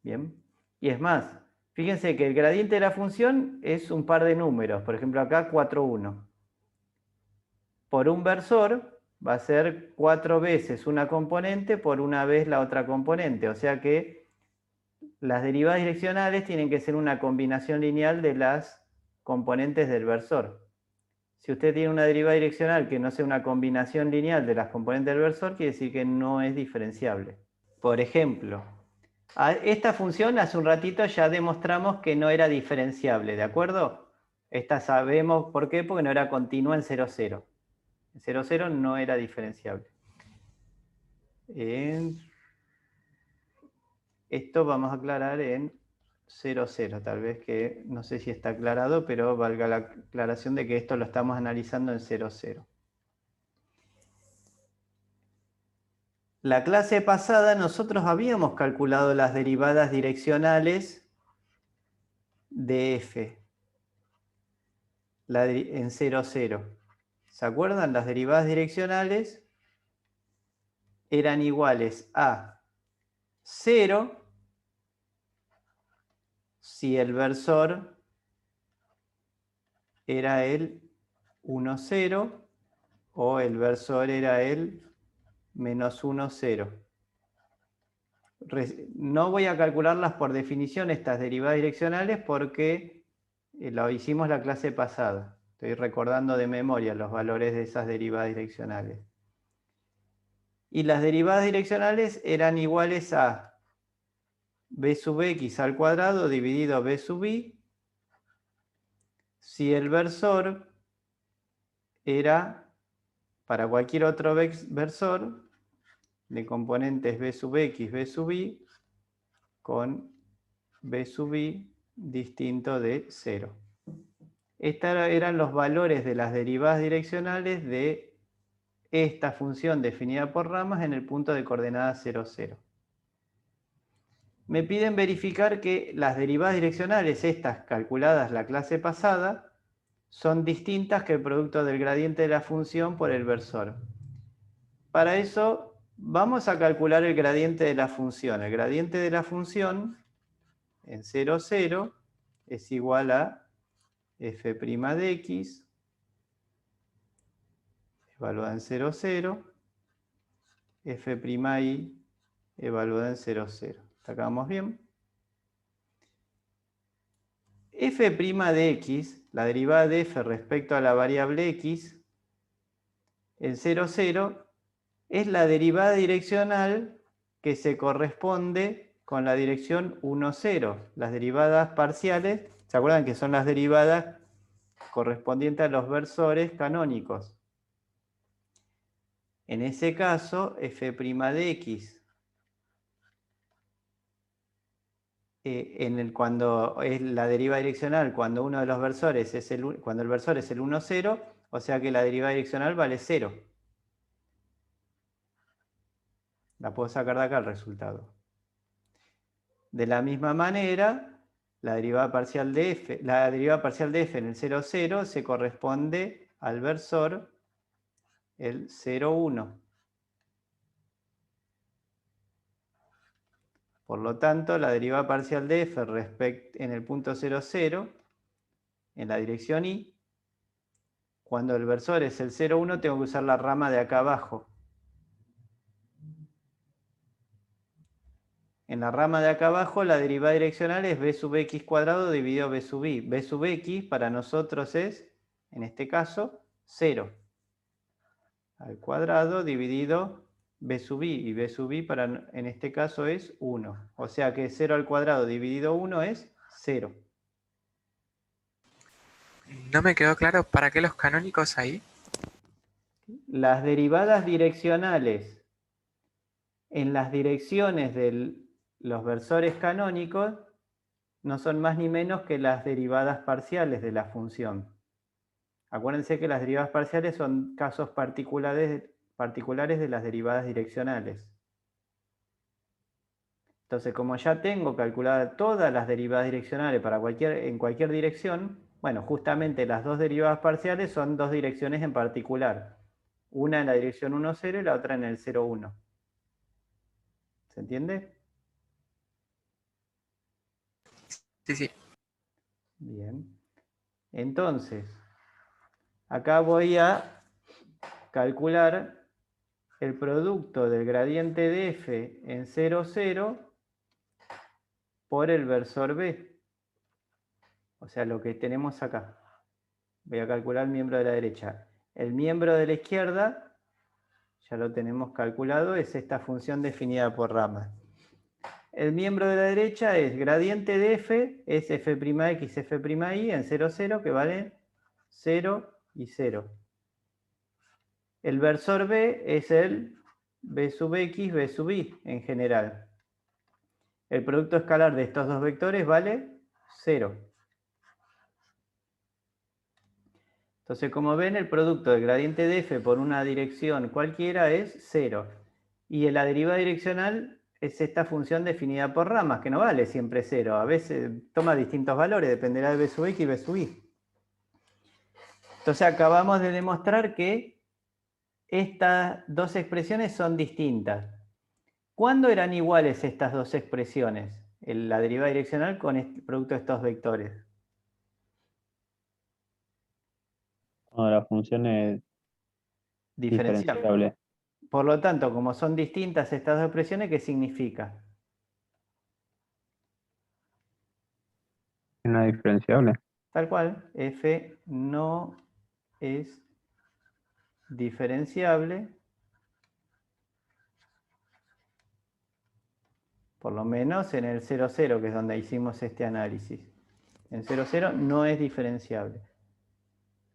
Bien. Y es más, fíjense que el gradiente de la función es un par de números. Por ejemplo, acá 4, 1. Por un versor va a ser 4 veces una componente por una vez la otra componente. O sea que las derivadas direccionales tienen que ser una combinación lineal de las componentes del versor. Si usted tiene una derivada direccional que no sea una combinación lineal de las componentes del versor, quiere decir que no es diferenciable. Por ejemplo, esta función hace un ratito ya demostramos que no era diferenciable, ¿de acuerdo? Esta sabemos por qué, porque no era continua en 0, 0. En 0, 0 no era diferenciable. Esto vamos a aclarar en 0, 0. Tal vez que no sé si está aclarado, pero valga la aclaración de que esto lo estamos analizando en 0, 0. La clase pasada nosotros habíamos calculado las derivadas direccionales de f en 0, 0. ¿Se acuerdan? Las derivadas direccionales eran iguales a 0 si el versor era el 1, 0 o el versor era el menos 1, 0. No voy a calcularlas por definición estas derivadas direccionales porque lo hicimos la clase pasada. Estoy recordando de memoria los valores de esas derivadas direccionales. Y las derivadas direccionales eran iguales a b sub x al cuadrado dividido b sub y si el versor era, para cualquier otro versor, de componentes b sub x, b sub y, con b sub y distinto de 0. Estos eran los valores de las derivadas direccionales de esta función definida por ramas en el punto de coordenada 0, 0. Me piden verificar que las derivadas direccionales, estas calculadas la clase pasada, son distintas que el producto del gradiente de la función por el versor. Para eso, vamos a calcular el gradiente de la función. El gradiente de la función en 0, 0 es igual a f' de x, evaluada en 0, 0, f'y, evaluada en 0, 0. ¿Hasta acá vamos bien? F' de x, la derivada de f respecto a la variable x, en 0, 0, es la derivada direccional que se corresponde con la dirección 1, 0. Las derivadas parciales, ¿se acuerdan que son las derivadas correspondientes a los versores canónicos? En ese caso, f' de x, cuando es la derivada direccional, cuando uno de los versores es cuando el versor es el 1, 0, o sea que la derivada direccional vale 0. La puedo sacar de acá el resultado. De la misma manera, la derivada parcial de f en el 0, 0 se corresponde al versor el 0, 1. Por lo tanto, la derivada parcial de f en el punto 0, 0, en la dirección y, cuando el versor es el 0, 1, tengo que usar la rama de acá abajo. En la rama de acá abajo, la derivada direccional es b sub x cuadrado dividido b sub y. b sub x para nosotros es, en este caso, 0 al cuadrado dividido b sub i. Y b sub i para, en este caso es 1. O sea que 0 al cuadrado dividido 1 es 0. No me quedó claro para qué los canónicos ahí. Las derivadas direccionales en las direcciones de los versores canónicos no son más ni menos que las derivadas parciales de la función. Acuérdense que las derivadas parciales son casos particulares de las derivadas direccionales. Entonces, como ya tengo calculadas todas las derivadas direccionales en cualquier dirección, bueno, justamente las dos derivadas parciales son dos direcciones en particular. Una en la dirección 1, 0 y la otra en el 0, 1. ¿Se entiende? Sí, sí. Bien. Entonces, acá voy a calcular el producto del gradiente de f en 0, 0 por el versor b. O sea, lo que tenemos acá. Voy a calcular el miembro de la derecha. El miembro de la izquierda, ya lo tenemos calculado, es esta función definida por ramas. El miembro de la derecha es gradiente de f, es f'x, f'y en 0, 0, que vale 0 y 0. El versor b es el b sub x, b sub y en general. El producto escalar de estos dos vectores vale 0. Entonces, como ven, el producto del gradiente de f por una dirección cualquiera es 0. Y la derivada direccional es esta función definida por ramas, que no vale siempre 0. A veces toma distintos valores, dependerá de b sub x y b sub y. Entonces, acabamos de demostrar que estas dos expresiones son distintas. ¿Cuándo eran iguales estas dos expresiones? La derivada direccional con el producto de estos vectores. Cuando la función es diferenciable. Por lo tanto, como son distintas estas dos expresiones, ¿qué significa? No es diferenciable. Tal cual, f no es diferenciable, por lo menos en el 0, 0, que es donde hicimos este análisis. En 0, 0 no es diferenciable.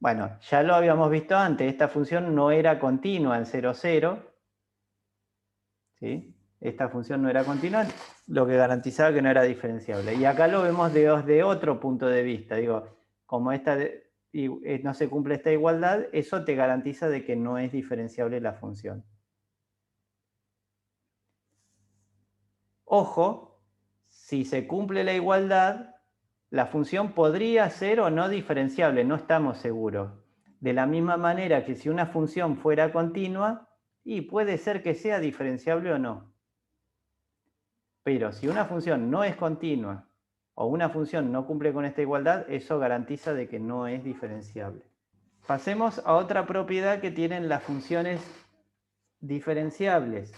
Bueno, ya lo habíamos visto antes, esta función no era continua en 0, 0. ¿Sí? esta función no era continua, lo que garantizaba que no era diferenciable. Y acá lo vemos desde otro punto de vista. Digo, como no se cumple esta igualdad, eso te garantiza de que no es diferenciable la función. Ojo, si se cumple la igualdad, la función podría ser o no diferenciable, no estamos seguros. De la misma manera que si una función fuera continua, y puede ser que sea diferenciable o no. Pero si una función no es continua o una función no cumple con esta igualdad, eso garantiza de que no es diferenciable. Pasemos a otra propiedad que tienen las funciones diferenciables.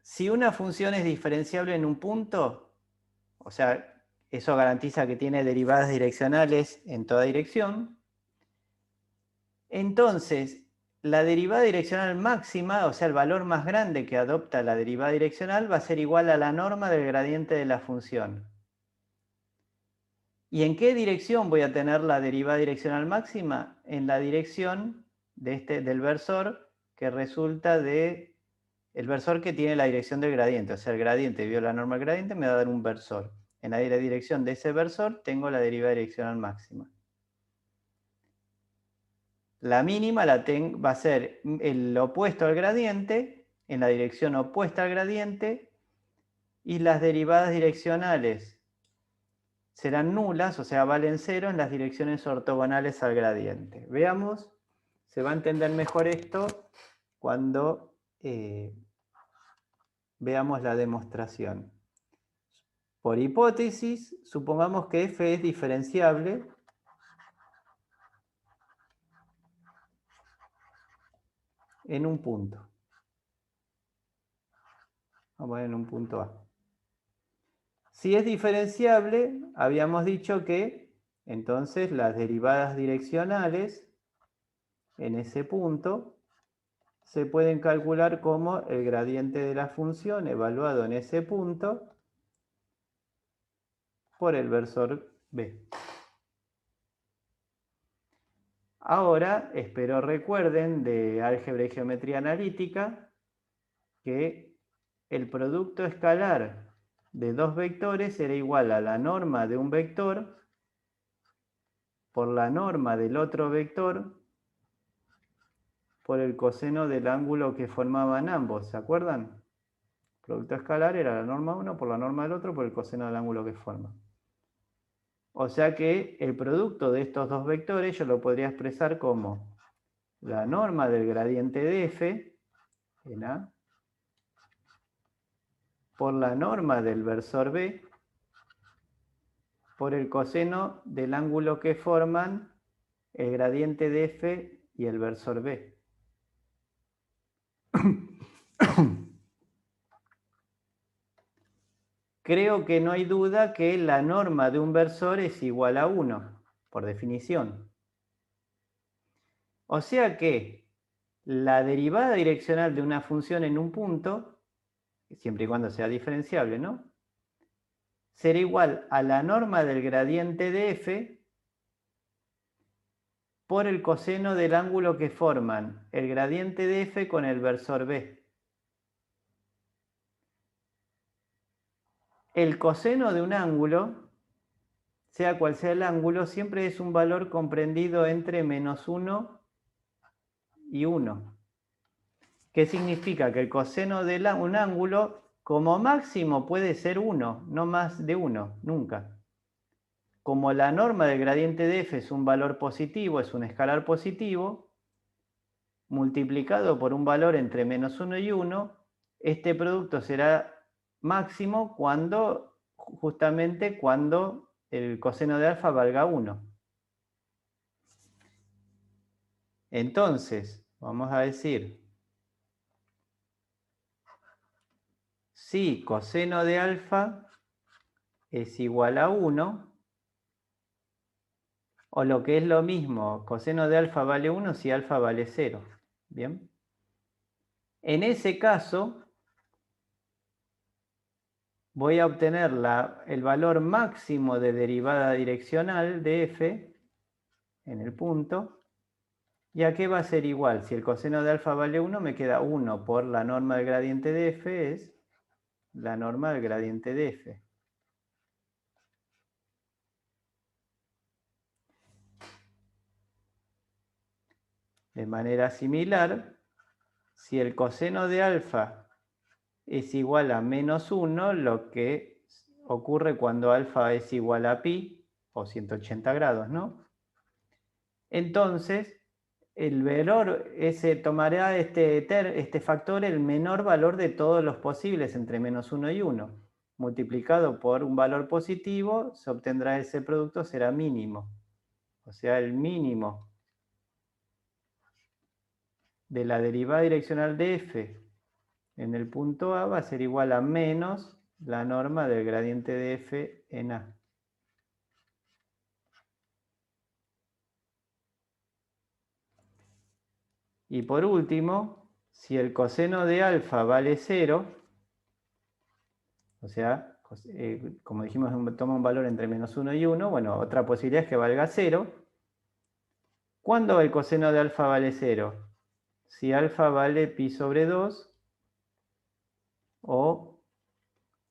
Si una función es diferenciable en un punto, o sea, eso garantiza que tiene derivadas direccionales en toda dirección, entonces la derivada direccional máxima, o sea, el valor más grande que adopta la derivada direccional, va a ser igual a la norma del gradiente de la función. ¿Y en qué dirección voy a tener la derivada direccional máxima? En la dirección del versor que resulta de el versor que tiene la dirección del gradiente. O sea, el gradiente dividido la norma del gradiente me va a dar un versor. En la dirección de ese versor tengo la derivada direccional máxima. La mínima va a ser el opuesto al gradiente, en la dirección opuesta al gradiente, y las derivadas direccionales serán nulas, o sea, valen 0 en las direcciones ortogonales al gradiente. Veamos, se va a entender mejor esto cuando veamos la demostración. Por hipótesis, supongamos que f es diferenciable en un punto. Vamos a poner en un punto A. Si es diferenciable, habíamos dicho que entonces las derivadas direccionales en ese punto se pueden calcular como el gradiente de la función evaluado en ese punto por el versor B. Ahora, espero recuerden de álgebra y geometría analítica que el producto escalar de dos vectores será igual a la norma de un vector por la norma del otro vector por el coseno del ángulo que formaban ambos, ¿se acuerdan? El producto escalar era la norma 1 por la norma del otro por el coseno del ángulo que forman. O sea que el producto de estos dos vectores yo lo podría expresar como la norma del gradiente de f en A por la norma del versor B por el coseno del ángulo que forman el gradiente de f y el versor B. Creo que no hay duda que la norma de un versor es igual a 1, por definición. O sea que la derivada direccional de una función en un punto, siempre y cuando sea diferenciable, ¿no?, será igual a la norma del gradiente de f por el coseno del ángulo que forman el gradiente de f con el versor B. El coseno de un ángulo, sea cual sea el ángulo, siempre es un valor comprendido entre -1 y 1. ¿Qué significa? Que el coseno de un ángulo como máximo puede ser 1, no más de 1, nunca. Como la norma del gradiente de f es un valor positivo, es un escalar positivo, multiplicado por un valor entre -1 y 1, este producto será máximo justamente cuando el coseno de alfa valga 1. Entonces, vamos a decir, si coseno de alfa es igual a 1, o lo que es lo mismo, coseno de alfa vale 1 si alfa vale 0. ¿Bien? En ese caso, voy a obtener el valor máximo de derivada direccional de f en el punto ¿Y a qué va a ser igual? Si el coseno de alfa vale 1, me queda 1 por la norma del gradiente de f, es la norma del gradiente de f. De manera similar, si el coseno de alfa es igual a menos 1, lo que ocurre cuando alfa es igual a pi, o 180 grados, ¿no? Entonces, el valor ese tomará este factor el menor valor de todos los posibles entre menos 1 y 1. Multiplicado por un valor positivo, se obtendrá ese producto, será mínimo. O sea, el mínimo de la derivada direccional de f en el punto A va a ser igual a menos la norma del gradiente de f en A. Y por último, si el coseno de alfa vale 0, o sea, como dijimos, toma un valor entre menos 1 y 1, bueno, otra posibilidad es que valga 0. ¿Cuándo el coseno de alfa vale 0? Si alfa vale pi sobre 2 o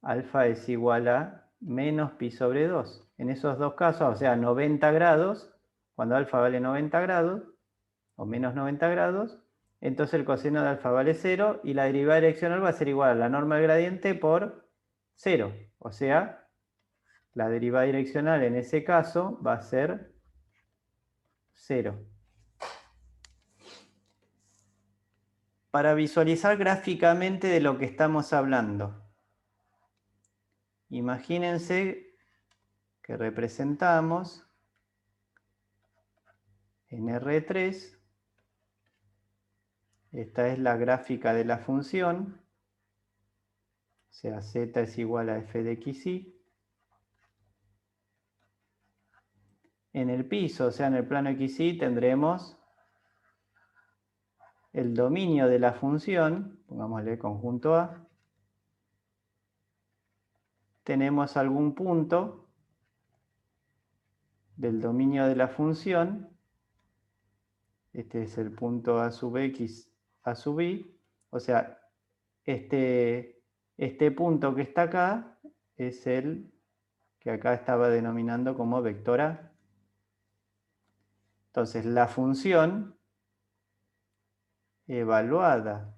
alfa es igual a menos pi sobre 2. En esos dos casos, o sea, 90 grados, cuando alfa vale 90 grados, o menos 90 grados, entonces el coseno de alfa vale 0 y la derivada direccional va a ser igual a la norma del gradiente por 0. O sea, la derivada direccional en ese caso va a ser 0. Para visualizar gráficamente de lo que estamos hablando, imagínense que representamos en R3, esta es la gráfica de la función, o sea, z es igual a f de xy. En el piso, o sea, en el plano xy, tendremos el dominio de la función, pongámosle conjunto A. Tenemos algún punto del dominio de la función. Este es el punto A sub x, A sub y. O sea, este punto que está acá es el que acá estaba denominando como vector A. Entonces, la función evaluada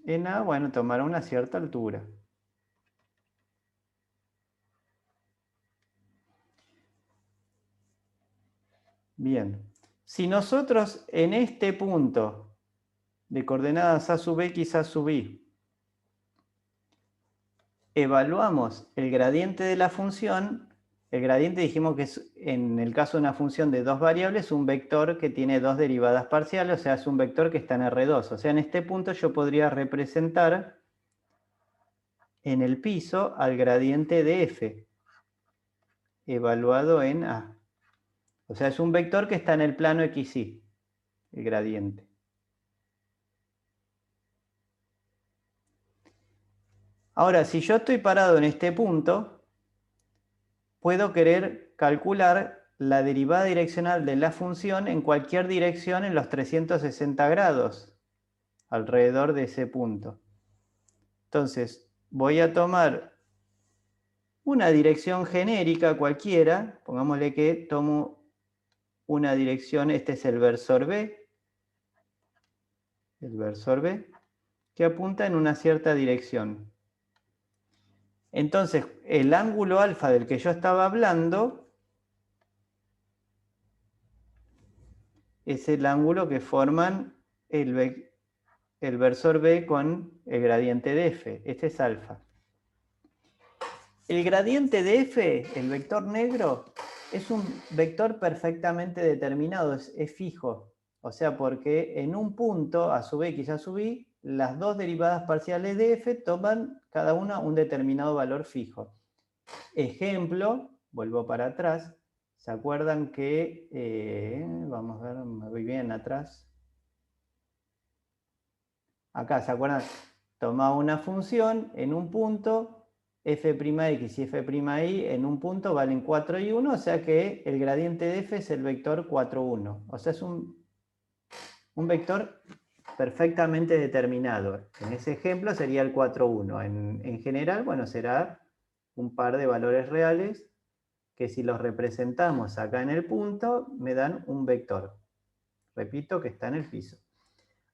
en A, bueno, tomará una cierta altura. Bien, si nosotros en este punto de coordenadas A sub x, A sub y, evaluamos el gradiente de la función, el gradiente dijimos que es, en el caso de una función de dos variables, un vector que tiene dos derivadas parciales, o sea, es un vector que está en R2. O sea, en este punto yo podría representar en el piso al gradiente de f, evaluado en A. O sea, es un vector que está en el plano xy, el gradiente. Ahora, si yo estoy parado en este punto, puedo querer calcular la derivada direccional de la función en cualquier dirección en los 360 grados alrededor de ese punto. Entonces, voy a tomar una dirección genérica cualquiera, pongámosle que tomo una dirección, este es el versor B, que apunta en una cierta dirección. Entonces, el ángulo alfa del que yo estaba hablando es el ángulo que forman el versor B con el gradiente de f. Este es alfa. El gradiente de f, el vector negro, es un vector perfectamente determinado, es fijo. O sea, porque en un punto, a sub x, a sub y, las dos derivadas parciales de f toman cada una un determinado valor fijo. Ejemplo, vuelvo para atrás. ¿Se acuerdan que, vamos a ver, me voy bien atrás? Acá, ¿se acuerdan? Tomaba una función en un punto, f'x y f'y en un punto valen 4 y 1, o sea que el gradiente de f es el vector 4, 1. O sea, es un un vector perfectamente determinado. En ese ejemplo sería el 4, 1. En general, bueno, será un par de valores reales que si los representamos acá en el punto, me dan un vector. Repito que está en el piso.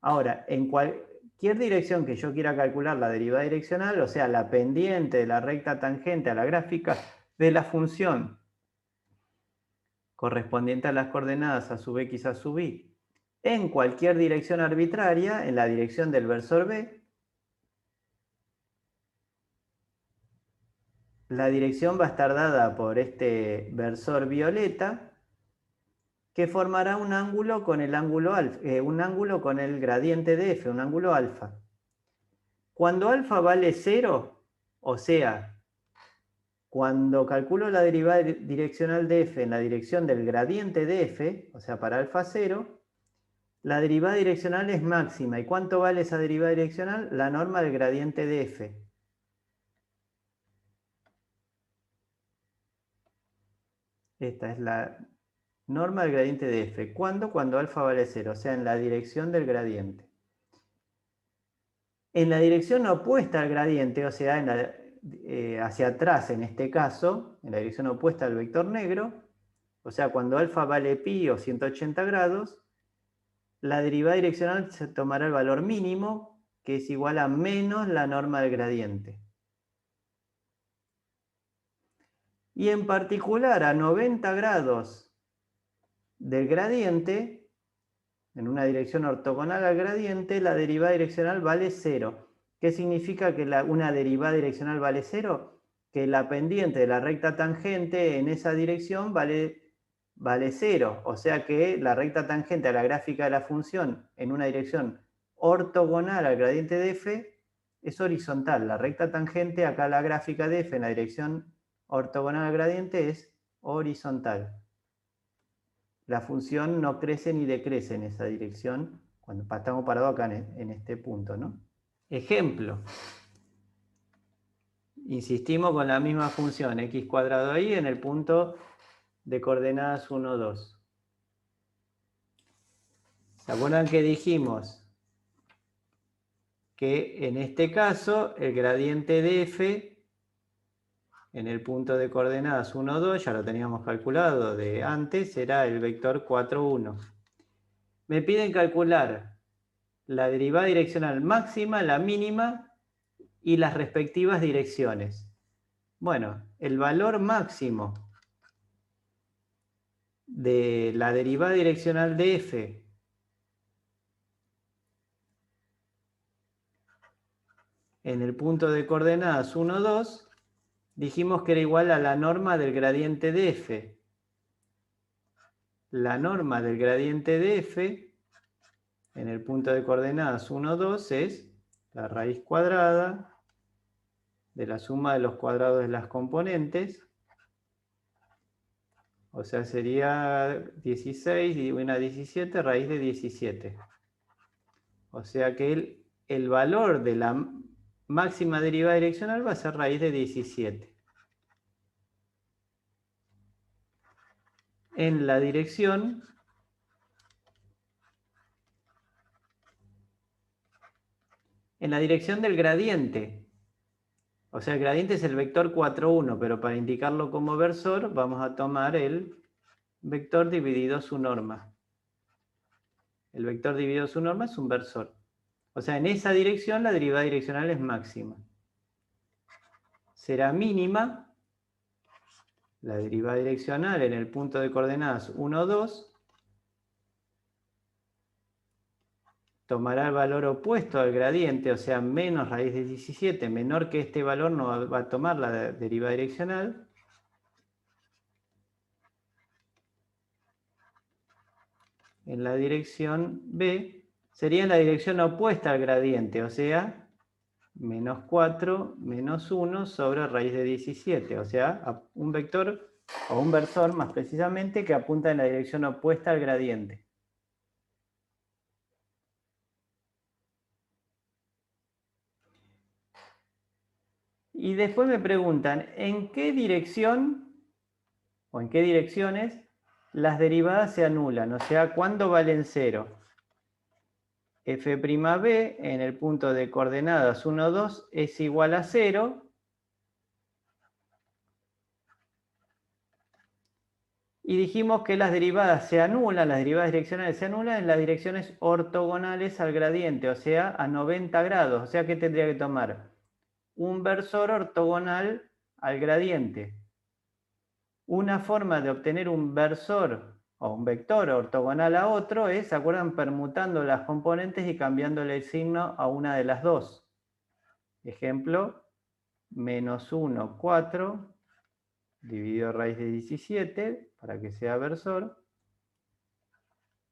Ahora, en cualquier dirección que yo quiera calcular la derivada direccional, o sea, la pendiente de la recta tangente a la gráfica de la función correspondiente a las coordenadas a sub x a sub y, en cualquier dirección arbitraria, en la dirección del versor B, la dirección va a estar dada por este versor violeta, que formará un ángulo con el ángulo alfa, un ángulo con el gradiente de f, un ángulo alfa. Cuando alfa vale 0, o sea, cuando calculo la derivada direccional de f en la dirección del gradiente de f, o sea, para alfa 0, la derivada direccional es máxima. ¿Y cuánto vale esa derivada direccional? La norma del gradiente de f. Esta es la norma del gradiente de f. ¿Cuándo? Cuando alfa vale 0, o sea, en la dirección del gradiente. En la dirección opuesta al gradiente, o sea, hacia atrás en este caso, en la dirección opuesta al vector negro, o sea, cuando alfa vale pi o 180 grados, la derivada direccional se tomará el valor mínimo, que es igual a menos la norma del gradiente. Y en particular a 90 grados del gradiente, en una dirección ortogonal al gradiente, la derivada direccional vale 0. ¿Qué significa que una derivada direccional vale 0? Que la pendiente de la recta tangente en esa dirección vale 0. O sea que la recta tangente a la gráfica de la función en una dirección ortogonal al gradiente de f es horizontal. La recta tangente acá a la gráfica de f en la dirección ortogonal al gradiente es horizontal. La función no crece ni decrece en esa dirección cuando estamos parados acá en este punto, ¿no? Ejemplo. Insistimos con la misma función, x cuadrado ahí en el punto de coordenadas 1, 2. ¿Se acuerdan que dijimos que en este caso el gradiente de f en el punto de coordenadas 1, 2, ya lo teníamos calculado de antes, era el vector 4, 1. Me piden calcular la derivada direccional máxima, la mínima y las respectivas direcciones. Bueno, el valor máximo de la derivada direccional de f en el punto de coordenadas 1, 2, dijimos que era igual a la norma del gradiente de f. La norma del gradiente de f en el punto de coordenadas 1, 2 es la raíz cuadrada de la suma de los cuadrados de las componentes. O sea, sería 16 y una 17, raíz de 17. O sea que el valor de la máxima derivada direccional va a ser raíz de 17. En la dirección del gradiente. O sea, el gradiente es el vector 4, 1, pero para indicarlo como versor vamos a tomar el vector dividido su norma. El vector dividido su norma es un versor. O sea, en esa dirección la derivada direccional es máxima. Será mínima la derivada direccional en el punto de coordenadas 1, 2. Tomará el valor opuesto al gradiente, o sea, menos raíz de 17, menor que este valor no va a tomar la derivada direccional. En la dirección B sería en la dirección opuesta al gradiente, o sea, menos 4 menos 1 sobre raíz de 17, o sea, un vector o un versor más precisamente que apunta en la dirección opuesta al gradiente. Y después me preguntan, ¿en qué dirección o en qué direcciones las derivadas se anulan? O sea, ¿cuándo valen 0? f'b en el punto de coordenadas 1, 2 es igual a 0. Y dijimos que las derivadas se anulan, las derivadas direccionales se anulan en las direcciones ortogonales al gradiente, o sea, a 90 grados. O sea, ¿qué tendría que tomar? Un versor ortogonal al gradiente. Una forma de obtener un versor o un vector ortogonal a otro es, ¿se acuerdan? Permutando las componentes y cambiándole el signo a una de las dos. Ejemplo, -1, 4, dividido raíz de 17, para que sea versor.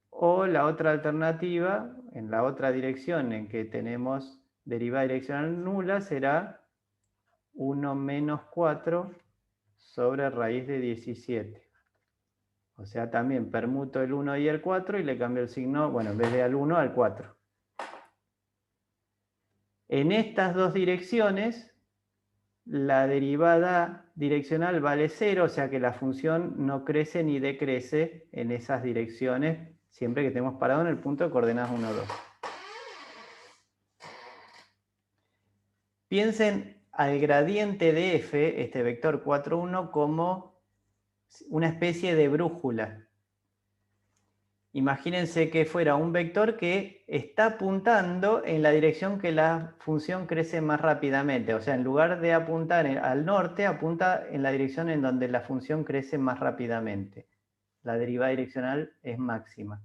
O la otra alternativa, en la otra dirección en que tenemos derivada direccional nula, será 1 menos 4 sobre raíz de 17. O sea, también permuto el 1 y el 4 y le cambio el signo, bueno, en vez de al 1, al 4. En estas dos direcciones, la derivada direccional vale 0, o sea que la función no crece ni decrece en esas direcciones, siempre que estemos parados en el punto de coordenadas 1, 2. Piensen al gradiente de f, este vector 4, 1, como una especie de brújula. Imagínense que fuera un vector que está apuntando en la dirección que la función crece más rápidamente. O sea, en lugar de apuntar al norte, apunta en la dirección en donde la función crece más rápidamente. La derivada direccional es máxima.